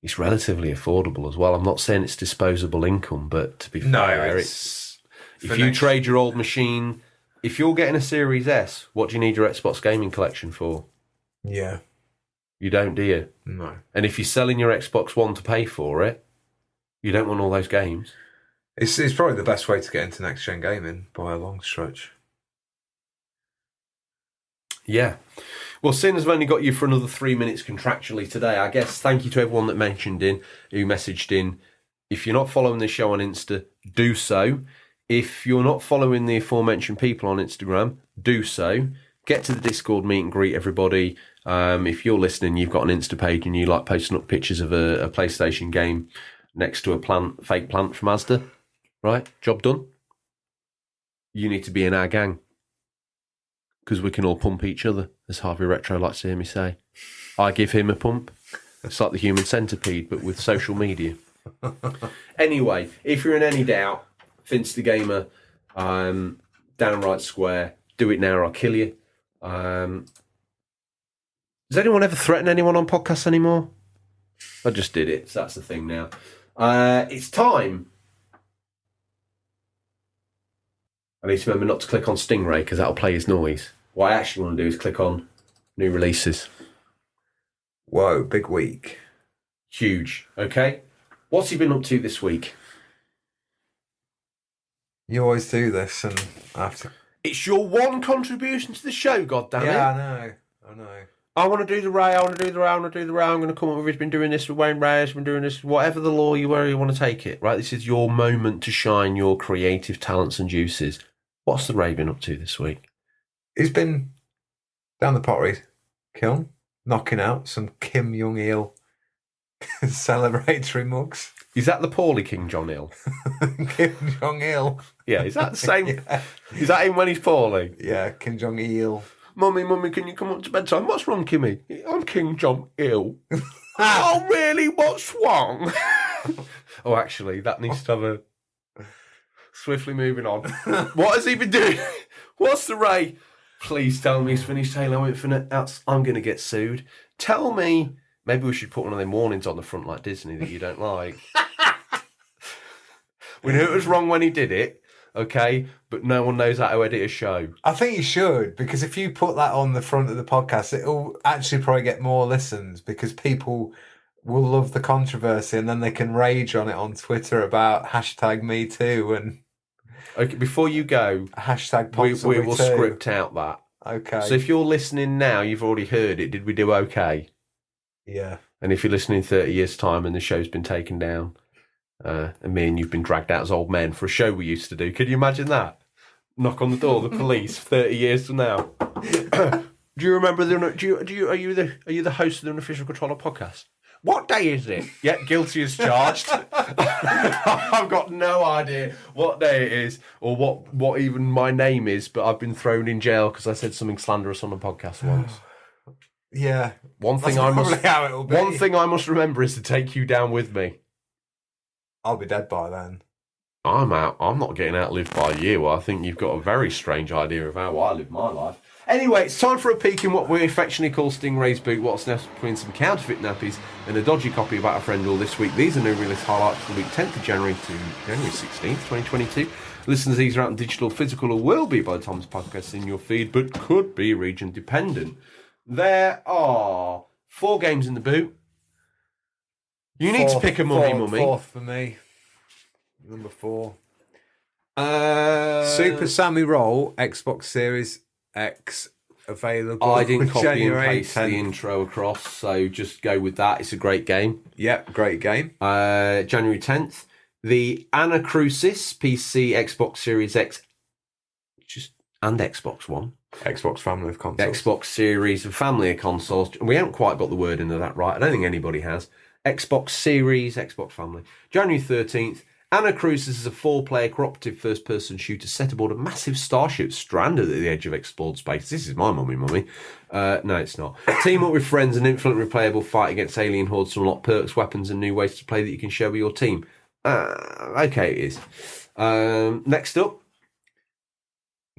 It's relatively affordable as well. I'm not saying it's disposable income, but to be fair, it's if you trade your old machine, if you're getting a Series S, what do you need your Xbox gaming collection for? Yeah. You don't, do you? No. And if you're selling your Xbox One to pay for it, you don't want all those games. It's probably the best way to get into next gen gaming by a long stretch. Yeah. Well, seeing as I've only got you for another 3 minutes contractually today, I guess thank you to everyone that who messaged in. If you're not following the show on Insta, do so. If you're not following the aforementioned people on Instagram, do so. Get to the Discord meet and greet everybody. If you're listening, you've got an Insta page and you like posting up pictures of a PlayStation game next to a fake plant from Asda, right? Job done. You need to be in our gang because we can all pump each other, as Harvey Retro likes to hear me say. I give him a pump. It's like the human centipede, but with social media. Anyway, if you're in any doubt, Vince the Gamer, downright square, do it now or I'll kill you. Does anyone ever threaten anyone on podcasts anymore? I just did it, so that's the thing now. It's time. I need to remember not to click on Stingray because that'll play his noise. What I actually want to do is click on new releases. Whoa, big week. Huge. Okay. What's he been up to this week? You always do this, and I have to. It's your one contribution to the show, goddammit. Yeah, I know. I want to do the Ray, I'm going to come up with, he's been doing this with Wayne Ray, he's been doing this, whatever the law where you want to take it, right? This is your moment to shine your creative talents and juices. What's the Ray been up to this week? He's been down the pottery kiln, knocking out some Kim Jong-il celebratory mugs. Is that the poorly King John Hill? Kim Jong-il. Yeah, is that the same? Yeah. Is that him when he's poorly? Yeah, Kim Jong-il. Mummy, can you come up to bedtime? What's wrong, Kimmy? I'm King John Ill. Oh, really? What's wrong? Oh, actually, that needs to have a... Swiftly moving on. What has he been doing? What's the Ray? Please tell me he's finished Halo Infinite. I'm going to get sued. Tell me... Maybe we should put one of them warnings on the front like Disney that you don't like. We knew it was wrong when he did it, okay? But no one knows how to edit a show. I think you should, because if you put that on the front of the podcast, it'll actually probably get more listens because people will love the controversy and then they can rage on it on Twitter about hashtag me too and Okay, before you go, hashtag we will script out that. Okay. So if you're listening now, you've already heard it. Did we do okay? Yeah. And if you're listening in 30 years' time and the show's been taken down, and me and you've been dragged out as old men for a show we used to do, can you imagine that? Knock on the door, the police, 30 years from now. Do you remember are you the host of the Unofficial Controller podcast? What day is it? Yeah, guilty as charged. I've got no idea what day it is or what even my name is, but I've been thrown in jail because I said something slanderous on a podcast once. Yeah. One thing That's probably how it'll be. One thing I must remember is to take you down with me. I'll be dead by then. I'm out. I'm not getting outlived by you. I think you've got a very strange idea of how I live my life. Anyway, it's time for a peek in what we affectionately call Stingray's boot. What's next between some counterfeit nappies and a dodgy copy of About a Friend All this week. These are new release highlights for the week 10th of January to January 16th, 2022. Listeners, these are out in digital, physical, or will be by the time this podcast is in your feed, but could be region dependent. There are 4 games in the boot. You need to pick a mummy. Fourth for me. Number 4. Super Sammy Roll, Xbox Series X, available. I didn't copy January and paste 10th. the intro across, so just go with that. It's a great game. Yep, great game. January 10th. The Anacrusis PC Xbox Series X and Xbox One. Xbox family of consoles. Xbox Series and family of consoles. We haven't quite got the word into that right. I don't think anybody has. Xbox Series, Xbox family. January 13th. Anacrusis is a 4-player cooperative first-person shooter set aboard a massive starship stranded at the edge of explored space. This is my mummy. No, it's not. Team up with friends and infinitely replayable fight against alien hordes to unlock perks, weapons, and new ways to play that you can share with your team. Okay, it is. Next up.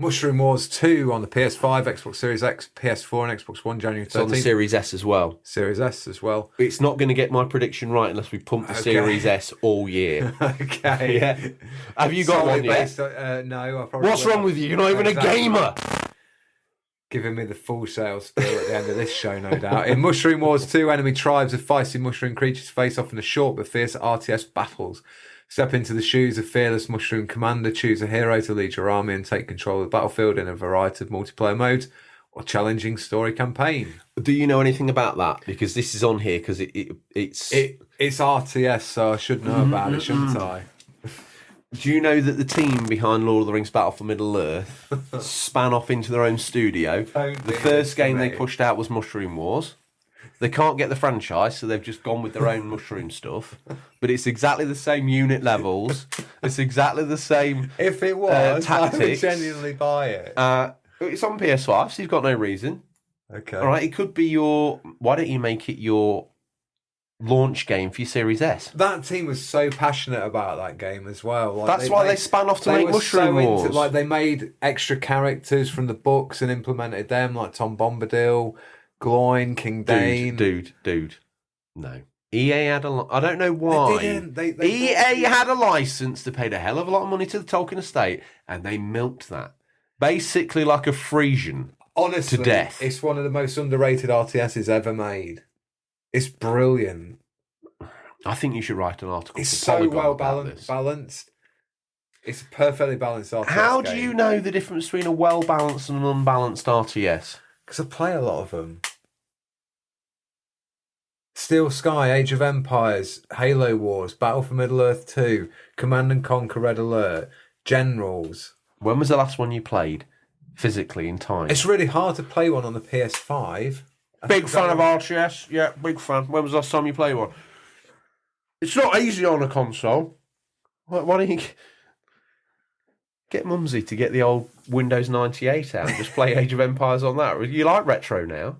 Mushroom Wars 2 on the PS5, Xbox Series X, PS4, and Xbox One, January 13th. It's on the Series S as well. Series S as well. It's not going to get my prediction right unless we pump the Series S all year. Okay. Yeah. Have you got one yet? No, I probably What's wrong with you? You're not even a gamer. Giving me the full sales spiel at the end of this show, no doubt. In Mushroom Wars 2, enemy tribes of feisty mushroom creatures face off in a short but fierce RTS battles. Step into the shoes of fearless mushroom commander, choose a hero to lead your army and take control of the battlefield in a variety of multiplayer modes or challenging story campaign. Do you know anything about that? Because this is on here because it's RTS, so I should know about it, shouldn't I? Do you know that the team behind Lord of the Rings Battle for Middle-earth span off into their own studio? The first game they pushed out was Mushroom Wars. They can't get the franchise, so they've just gone with their own mushroom stuff. But it's exactly the same unit levels. It's exactly the same If it was, tactics. I would genuinely buy it. It's on PS5, so you've got no reason. Okay. All right, it could be your... Why don't you make it your launch game for your Series S? That team was so passionate about that game as well. Like That's why they span off to make were Mushroom Wars. Like they made extra characters from the books and implemented them, like Tom Bombadil, Gloin, King Dane. Dude. No. EA had a... I don't know why. They didn't. They EA had a license to pay a hell of a lot of money to the Tolkien estate, and they milked that. Basically like a Frisian. Honestly, to death. It's one of the most underrated RTSs ever made. It's brilliant. I think you should write an article. It's for so Polygon well about this. balanced. It's a perfectly balanced RTS How do game. you know the difference between a well-balanced and an unbalanced RTS? Because I play a lot of them. Steel Sky, Age of Empires, Halo Wars, Battle for Middle-earth 2, Command and Conquer Red Alert, Generals. When was the last one you played physically in time? It's really hard to play one on the PS5. Big fan of RTS. Yeah, big fan. When was the last time you played one? It's not easy on a console. Why don't you get Mumsy to get the old Windows 98 out and just play Age of Empires on that? You like retro now?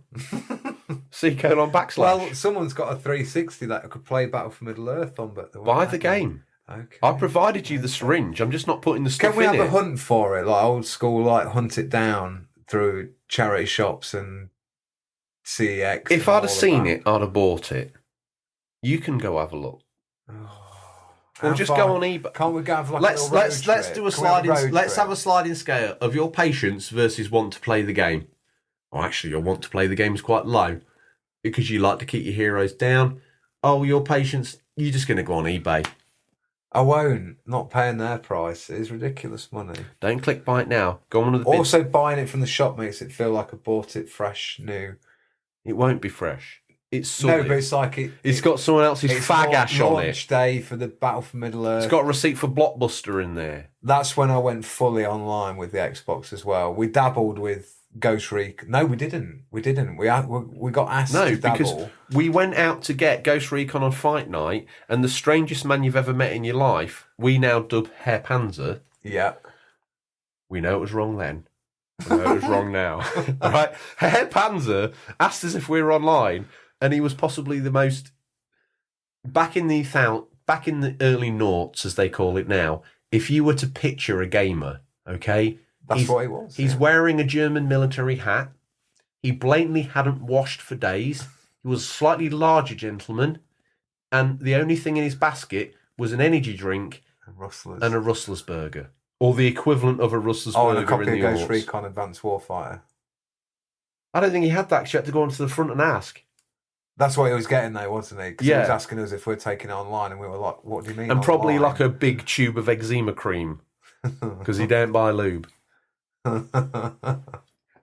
C:// Well, someone's got a 360 that could play Battle for Middle-earth on, but buy the game. Okay. I provided you the syringe. I'm just not putting the stuff Can we in have it. a hunt for it, like old school, like hunt it down through charity shops and CEX? If I'd have seen it, I'd have bought it. You can go have a look. Or just go on eBay. Can't we go have like Let's a little road let's trip? do a Can we have sliding. road Let's trip? have a sliding scale of your patience versus want to play the game. Oh, actually, your want to play the game is quite low because you like to keep your heroes down. Oh, your patience. You're just going to go on eBay. I won't. Not paying their price. It's ridiculous money. Don't click buy it now. Go on to the bid. Also, buying it from the shop makes it feel like I bought it fresh, new. It won't be fresh. It's No, solid. but it's like It's got someone else's it's fag ash on launch it. day for the Battle for Middle-earth. It's got a receipt for Blockbuster in there. That's when I went fully online with the Xbox as well. We dabbled with Ghost Recon. No, we didn't. We got asked No, to because dabble. we went out to get Ghost Recon on Fight Night, and the strangest man you've ever met in your life, we now dub Herr Panzer. Yeah. We know it was wrong then. We know it was wrong now. Right? Herr Panzer asked us if we were online, and he was possibly the most back in the early noughts, as they call it now. If you were to picture a gamer, okay, That's what it was. He's yeah. wearing a German military hat. He blatantly hadn't washed for days. He was a slightly larger gentleman, and the only thing in his basket was an energy drink Rustlers. and a Rustler's burger, or the equivalent of a Rustler's and a burger copy in of the Ghost aughts. Recon Advanced Warfighter. I don't think he had that, 'cause you had to go onto the front and ask. That's what he was getting though, wasn't he? 'Cause Yeah. he was asking us if we're taking it online, and we were like, "What do you mean?" And probably online? like a big tube of eczema cream, because he don't buy lube.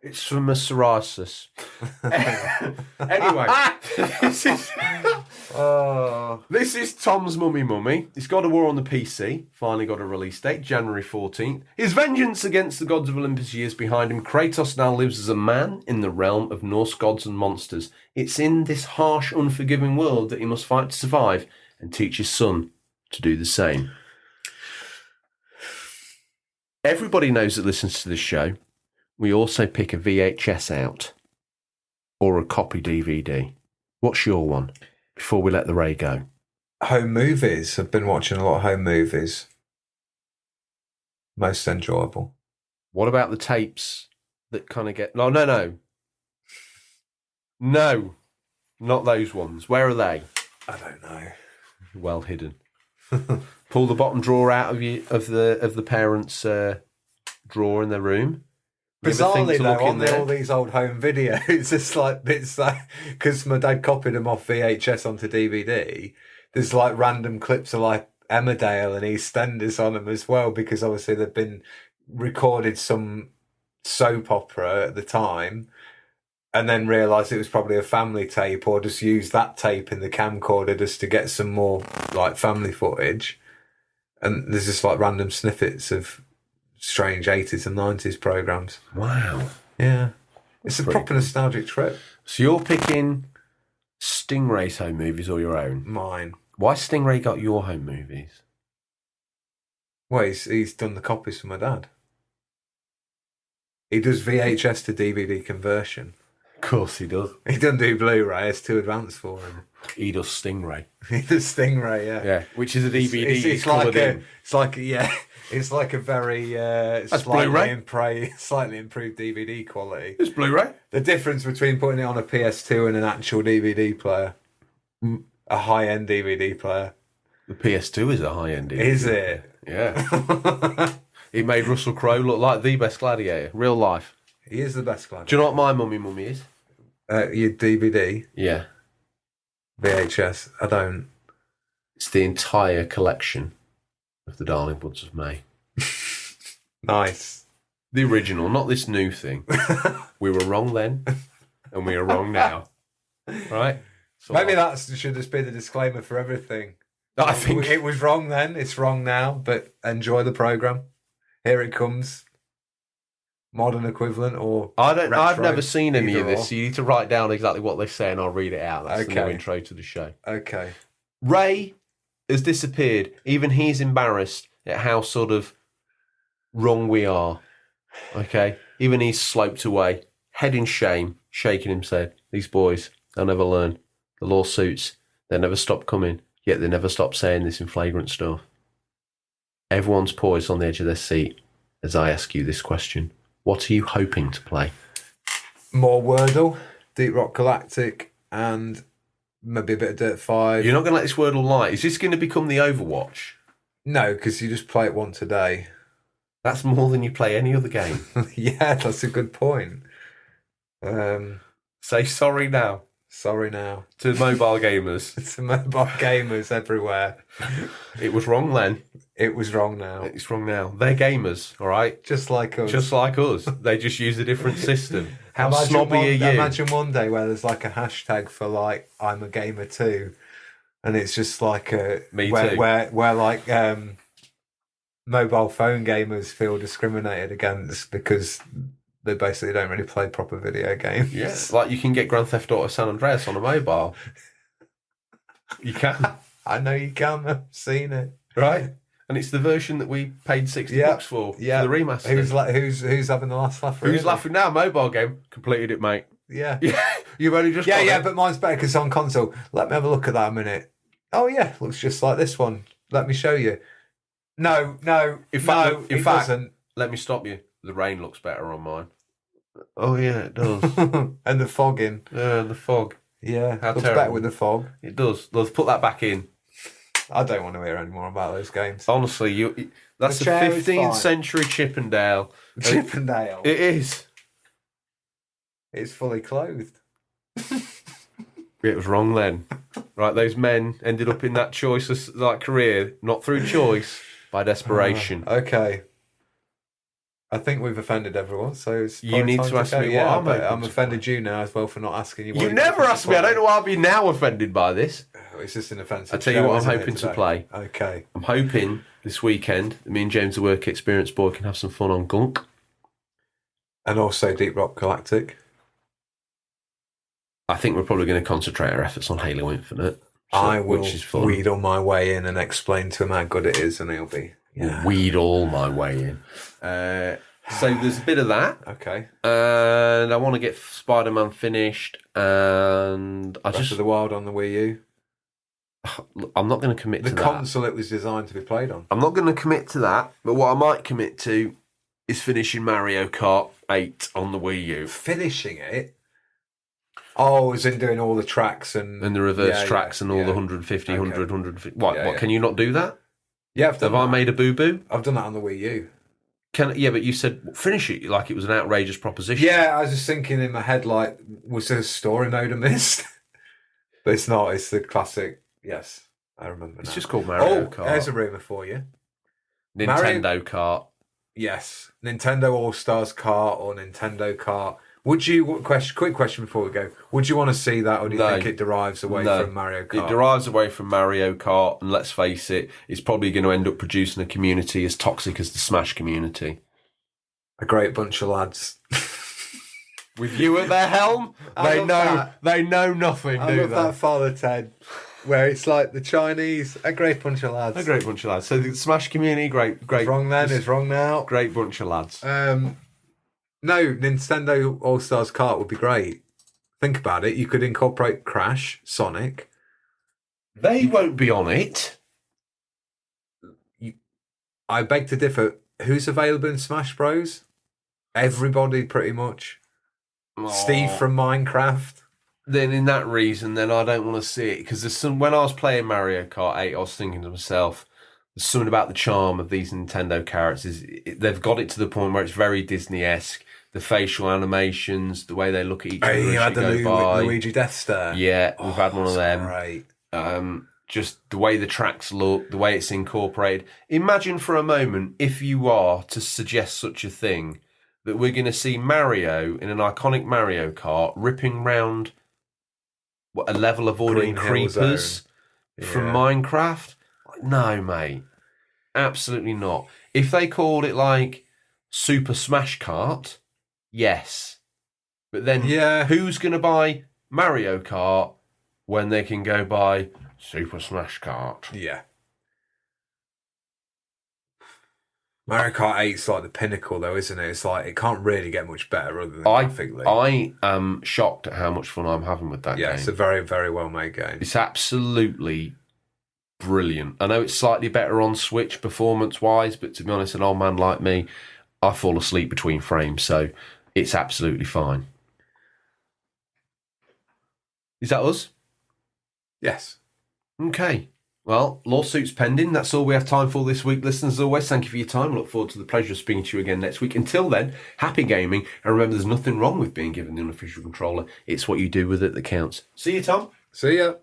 It's from a psoriasis. Anyway, this is Tom's Mummy. He's got a war on the PC. Finally got a release date, January 14th. His vengeance against the gods of Olympus years behind him. Kratos now lives as a man in the realm of Norse gods and monsters. It's in this harsh, unforgiving world that he must fight to survive and teach his son to do the same. Everybody knows that listens to this show. We also pick a VHS out or a copy DVD. What's your one before we let the Ray go? Home movies. I've been watching a lot of home movies. Most enjoyable. What about the tapes that kind of get... No, not those ones. Where are they? I don't know. Well hidden. Pull the bottom drawer out of the parents' drawer in their room. You ever think Bizarrely to though, look in on there? all these old home videos, it's like bits like because my dad copied them off VHS onto DVD. There's like random clips of like Emmerdale and EastEnders on them as well, because obviously they've been recorded some soap opera at the time, and then realised it was probably a family tape, or just used that tape in the camcorder just to get some more like family footage. And there's just like random snippets of strange 80s and 90s programs. Wow. Yeah. It's a Pretty proper nostalgic trip. So you're picking Stingray's home movies or your own? Mine. Why Stingray got your home movies? Well, he's done the copies for my dad. He does VHS to DVD conversion. Of course he does. He doesn't do Blu-ray. It's too advanced for him. He does Stingray. He does Stingray, yeah. Yeah, which is a DVD. It's like a very slightly improved DVD quality. It's Blu-ray. The difference between putting it on a PS2 and an actual DVD player, a high-end DVD player. The PS2 is a high-end DVD. Is it? Yeah. It made Russell Crowe look like the best gladiator. Real life. He is the best gladiator. Do you know what my mummy is? Your DVD, Yeah. VHS. I don't. It's the entire collection of the Darling Woods of May. Nice. The original, not this new thing. We were wrong then, and we are wrong now. Right? Maybe that should just be the disclaimer for everything. I think It was wrong then. It's wrong now. But enjoy the program. Here it comes. Modern equivalent or I've retro, never seen any either of this. or. So you need to write down exactly what they say, and I'll read it out. That's the new Okay. intro to the show. Okay. Ray has disappeared. Even he's embarrassed at how sort of wrong we are. Okay? Even he's sloped away, head in shame, shaking his head. These boys, they'll never learn. The lawsuits, they never stop coming, yet they never stop saying this in flagrant stuff. Everyone's poised on the edge of their seat as I ask you this question. What are you hoping to play? More Wordle, Deep Rock Galactic, and maybe a bit of Dirt 5. You're not going to let this Wordle lie. Is this going to become the Overwatch? No, because you just play it once a day. That's more than you play any other game. Yeah, that's a good point. Say sorry now Sorry now. to mobile gamers. It's mobile gamers everywhere. It was wrong then. It was wrong now. It's wrong now. They're gamers, all right? Just like us. Just like us. They just use a different system. How Imagine snobby are you? Imagine one day where there's like a hashtag for like I'm a gamer too, and it's just like a Me where, too. where like mobile phone gamers feel discriminated against because they basically don't really play proper video games. Yeah, like you can get Grand Theft Auto San Andreas on a mobile. You can, I know you can. I've seen it. right? And it's the version that we paid $60 Yeah. for Yeah, the remaster. Who's having the last laugh? Who's really? laughing now? Mobile game. Completed it, mate. Yeah. Yeah, you've only just Yeah, got yeah, it. but mine's better because on console. Let me have a look at that a minute. Oh yeah, looks just like this one. Let me show you. No, In fact, no, in it fact- doesn't. Let me stop you. The rain looks better on mine. Oh yeah, it does. And the fogging. The fog. Yeah, How looks terrible. better with the fog. It does. Let's put that back in. I don't want to hear any more about those games. Honestly, that's The a chair is 15th fine. century Chippendale. Chippendale. It is. It's fully clothed. It was wrong then. Right, those men ended up in that choice, like career, not through choice, by desperation. Okay. I think we've offended everyone, so it's You probably need time to ask go. me what Yeah, I'm but hoping I'm to offended you now as well for not asking you. what You you're never hoping asked to me. I play. don't know why I'd be now offended by this. It's just an offensive. I'll tell you show, what I'm isn't it, hoping to today? play. Okay. I'm hoping this weekend that me and James, the work experience boy, can have some fun on Gunk. And also Deep Rock Galactic. I think we're probably going to concentrate our efforts on Halo Infinite. I will which is fun. wheedle my way in and explain to him how good it is, and he'll be. Yeah. Wheedle my way in. So there's a bit of that. Okay. And I want to get Spider-Man finished, and I Breath just of the Wild on the Wii U. I'm not going to commit The to that. console it was designed to be played on. I'm not going to commit to that, but what I might commit to is finishing Mario Kart 8 on the Wii U Finishing it. Oh, as in doing all the tracks and and the reverse Yeah, tracks and all yeah. the 150, Okay. 100, 150. What? Yeah, What? yeah. Can you not do that? Yeah, I've done Have I that. made a boo boo? I've done that on the Wii U. Yeah, but you said finish it like it was an outrageous proposition. Yeah, I was just thinking in my head, like, was there a story mode I missed? But it's not. It's the classic. Yes, I remember. It's now. just called Mario Kart. There's a rumor for you. Nintendo Kart. Yes, Nintendo All Stars Kart or Nintendo Kart. Would you? Quick question before we go. Would you want to see that, or do you No. think it derives away No. from Mario Kart? It derives away from Mario Kart, and let's face it, it's probably going to end up producing a community as toxic as the Smash community. A great bunch of lads. With you at their helm, I they love know that. they know nothing, I do love they? that Father Ted, where it's like the Chinese. A great bunch of lads. A great bunch of lads. So the Smash community, great. It's wrong then. It's wrong now. Great bunch of lads. No, Nintendo All Stars Kart would be great. Think about it. You could incorporate Crash, Sonic. They won't be on it. I beg to differ. Who's available in Smash Bros? Everybody, pretty much. Steve Aw. from Minecraft. Then in that reason, then I don't want to see it because there's some. When I was playing Mario Kart 8, I was thinking to myself, there's something about the charm of these Nintendo characters. They've got it to the point where it's very Disney-esque. The facial animations, the way they look at each other Hey, you as had you the go by. Luigi Death Star. Yeah, we've had one of that's them. Great. Just the way the tracks look, the way it's incorporated. Imagine for a moment, if you are to suggest such a thing, that we're going to see Mario in an iconic Mario Kart ripping round a level avoiding Green Hill creepers Zone. from Yeah. Minecraft. No, mate. Absolutely not. If they called it like Super Smash Kart, yes. But then who's going to buy Mario Kart when they can go buy Super Smash Kart? Yeah. Mario Kart 8's like the pinnacle, though, isn't it? It's like it can't really get much better other than graphically. I am shocked at how much fun I'm having with that game. It's a very, very well made game. It's absolutely brilliant. I know it's slightly better on Switch performance-wise, but to be honest, an old man like me, I fall asleep between frames, so it's absolutely fine. Is that us? Yes. Okay. Well, lawsuits pending. That's all we have time for this week. Listeners, as always, thank you for your time. I look forward to the pleasure of speaking to you again next week. Until then, happy gaming. And remember, there's nothing wrong with being given the unofficial controller. It's what you do with it that counts. See you, Tom. See ya.